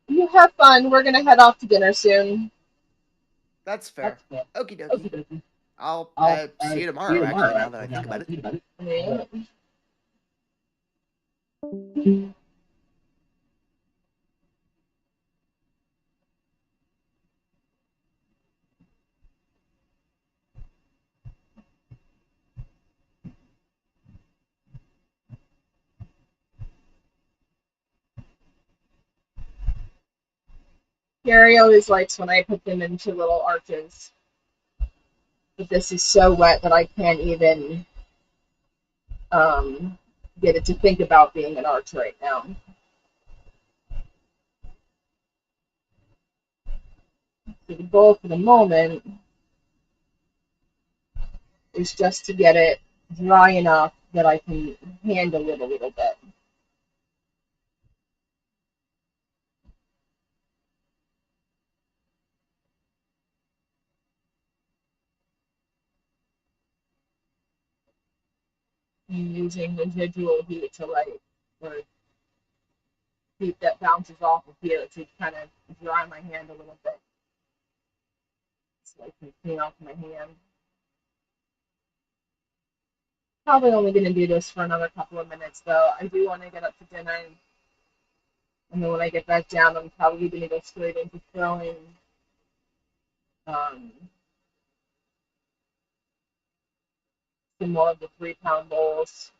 You have fun. We're gonna head off to dinner soon. That's fair. Okie dokie. I'll see you tomorrow, actually, now that I think about it. Yeah. Gary always likes when I put them into little arches. But this is so wet that I can't even um, get it to think about being an arch right now. So the goal for the moment is just to get it dry enough that I can handle it a little bit. I'm using residual heat to light, or heat that bounces off of here to kind of dry my hand a little bit, so I can clean off my hand. Probably only going to do this for another couple of minutes, though. I do want to get up to dinner, and then when I get back down, I'm probably going to go straight into throwing um, some more of the 3 pound bowls.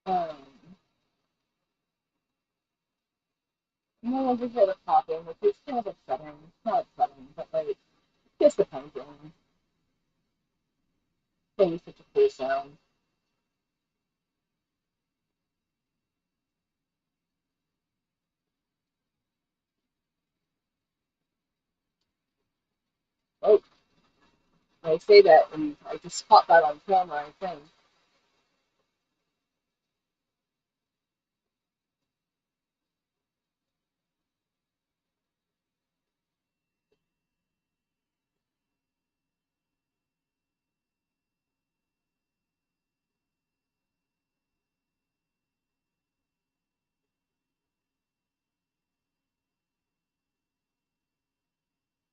Um, No, I just had a popping, which is kind of upsetting. It's not upsetting, but like, just the penguin. It's always such a cool sound. Oh, I say that, and I just caught that on camera, I think.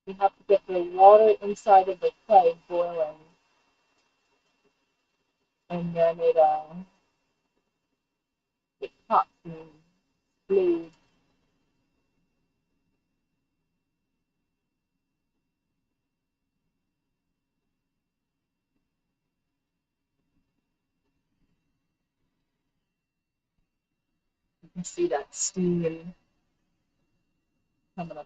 You have to get the water inside of the clay boiling, and then it pops and bleeds. You can see that steam coming up.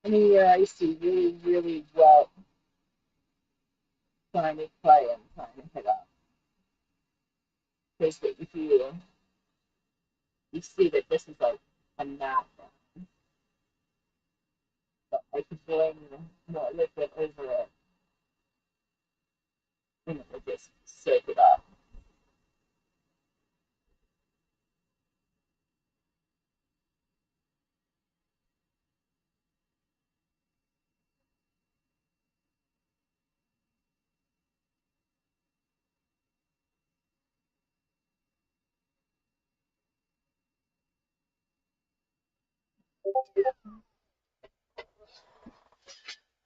Ooh, and I used to really, really wet shiny clay and trying to hit up. Because if you see that this is like a matte one, but I could bring more liquid over it and it would just soak it up.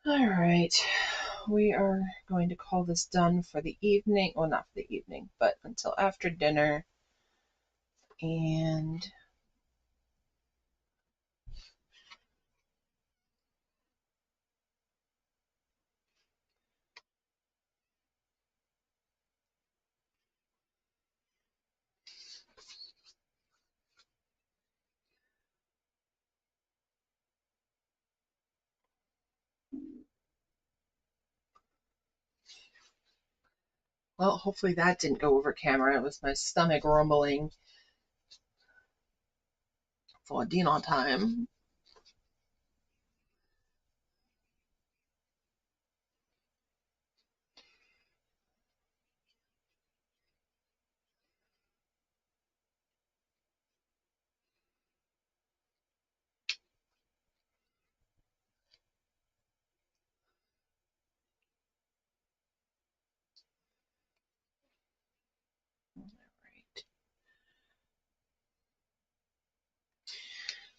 All right, we are going to call this done for the evening. Well, not for the evening, but until after dinner. And well, hopefully that didn't go over camera. It was my stomach rumbling for dinner time.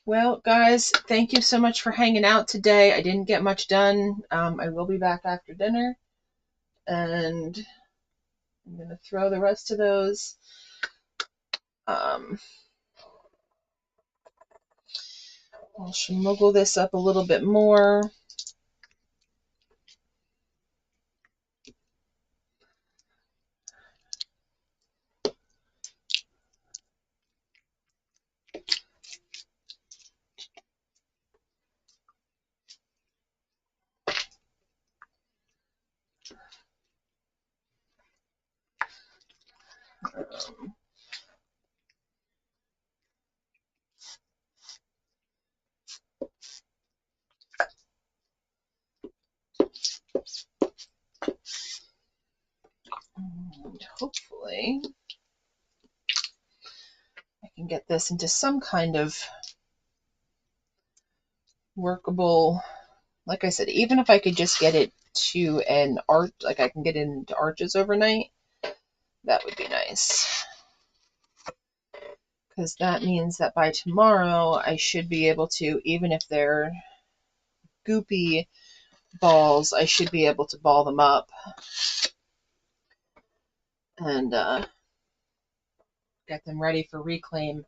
Well, guys, thank you so much for hanging out today. I didn't get much done. I will be back after dinner, and I'm going to throw the rest of those. I'll schmuggle this up a little bit more. And hopefully I can get this into some kind of workable like I said, even if I could just get it to an arch, like I can get into arches overnight, that would be nice. Because that means that by tomorrow I should be able to, even if they're goopy balls, I should be able to ball them up and get them ready for reclaim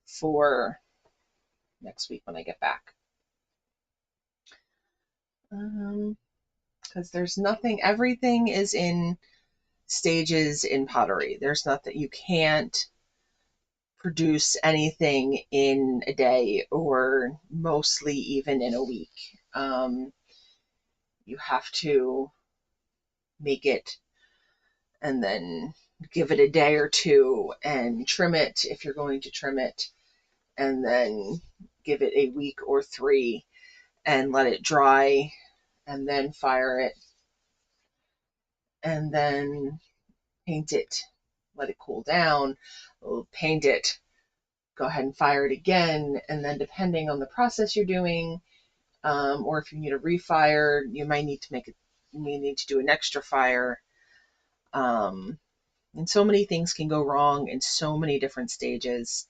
for next week when I get back. Because there's nothing, everything is in stages in pottery. There's nothing, you can't produce anything in a day or mostly even in a week. You have to make it and then give it a day or two and trim it if you're going to trim it, and then give it a week or 3 and let it dry, and then fire it, and then paint it, let it cool down, paint it, go ahead and fire it again, and then depending on the process you're doing, or if you need a refire, you might need to do an extra fire. And so many things can go wrong in so many different stages.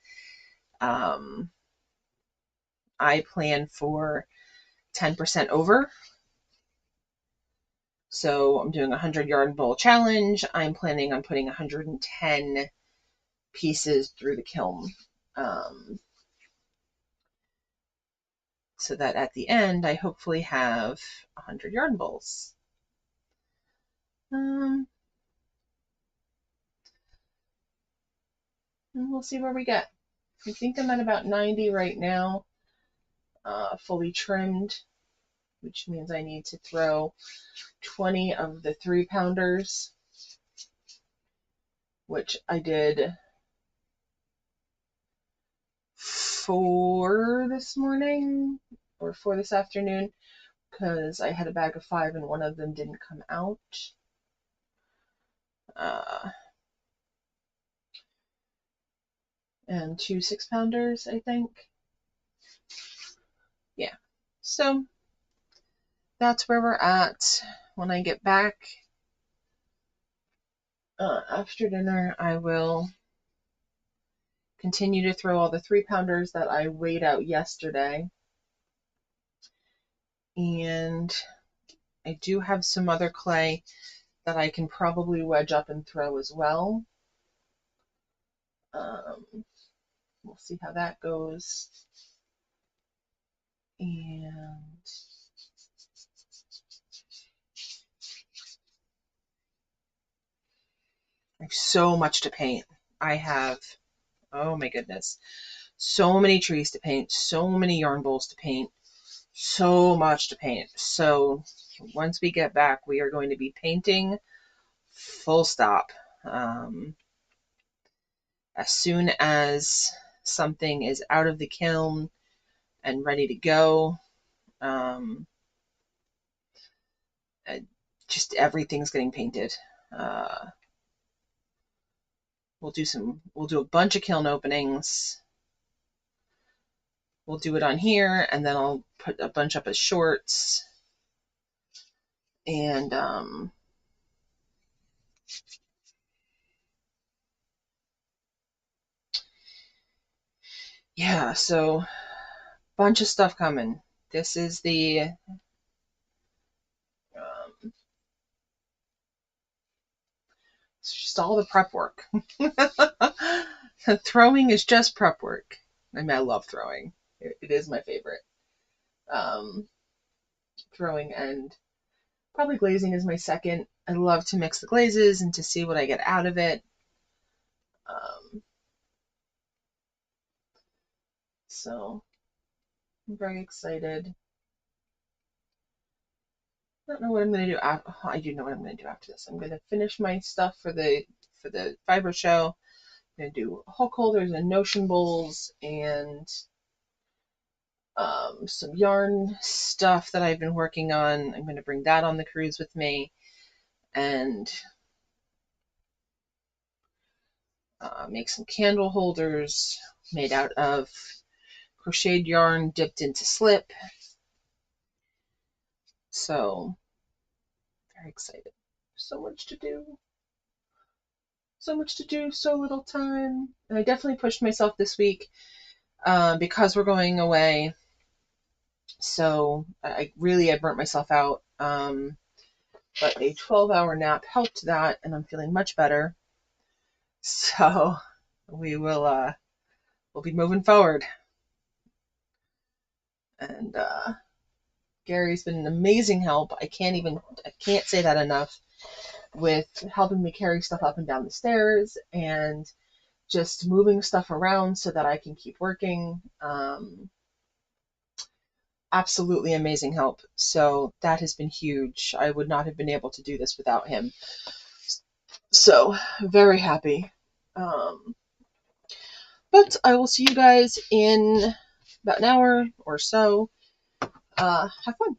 I plan for 10% over. So I'm doing a 100-yard bowl challenge. I'm planning on putting 110 pieces through the kiln. So that at the end, I hopefully have 100 yarn bowls. And we'll see where we get. I think I'm at about 90 right now, fully trimmed, which means I need to throw 20 of the 3-pounders, which I did 4 this morning or 4 this afternoon, because I had a bag of 5 and one of them didn't come out. And 2 6-pounders, I think. Yeah, so that's where we're at. When I get back after dinner, I will continue to throw all the 3-pounders that I weighed out yesterday. And I do have some other clay that I can probably wedge up and throw as well. We'll see how that goes. And I have so much to paint. I have, oh my goodness, so many trees to paint, so many yarn bowls to paint, so much to paint. So once we get back, we are going to be painting full stop. As soon as something is out of the kiln and ready to go, just everything's getting painted. We'll do a bunch of kiln openings. We'll do it on here, and then I'll put a bunch up as shorts. And yeah, so bunch of stuff coming. This is the it's just all the prep work. Throwing is just prep work. I mean, I love throwing. It is my favorite. Throwing and probably glazing is my second. I love to mix the glazes and to see what I get out of it. So I'm very excited. I don't know what I'm going to do. I do know what I'm going to do after this. I'm going to finish my stuff for the fiber show. I'm going to do hook holders and notion bowls and some yarn stuff that I've been working on. I'm going to bring that on the cruise with me and make some candle holders made out of crocheted yarn dipped into slip. So very excited. So much to do. So much to do, so little time. And I definitely pushed myself this week because we're going away. So I burnt myself out. But a 12-hour nap helped that, and I'm feeling much better. So we'll be moving forward. And Gary's been an amazing help. I can't say that enough, with helping me carry stuff up and down the stairs and just moving stuff around so that I can keep working. Absolutely amazing help. So that has been huge. I would not have been able to do this without him. So very happy. But I will see you guys in about an hour or so. Have fun.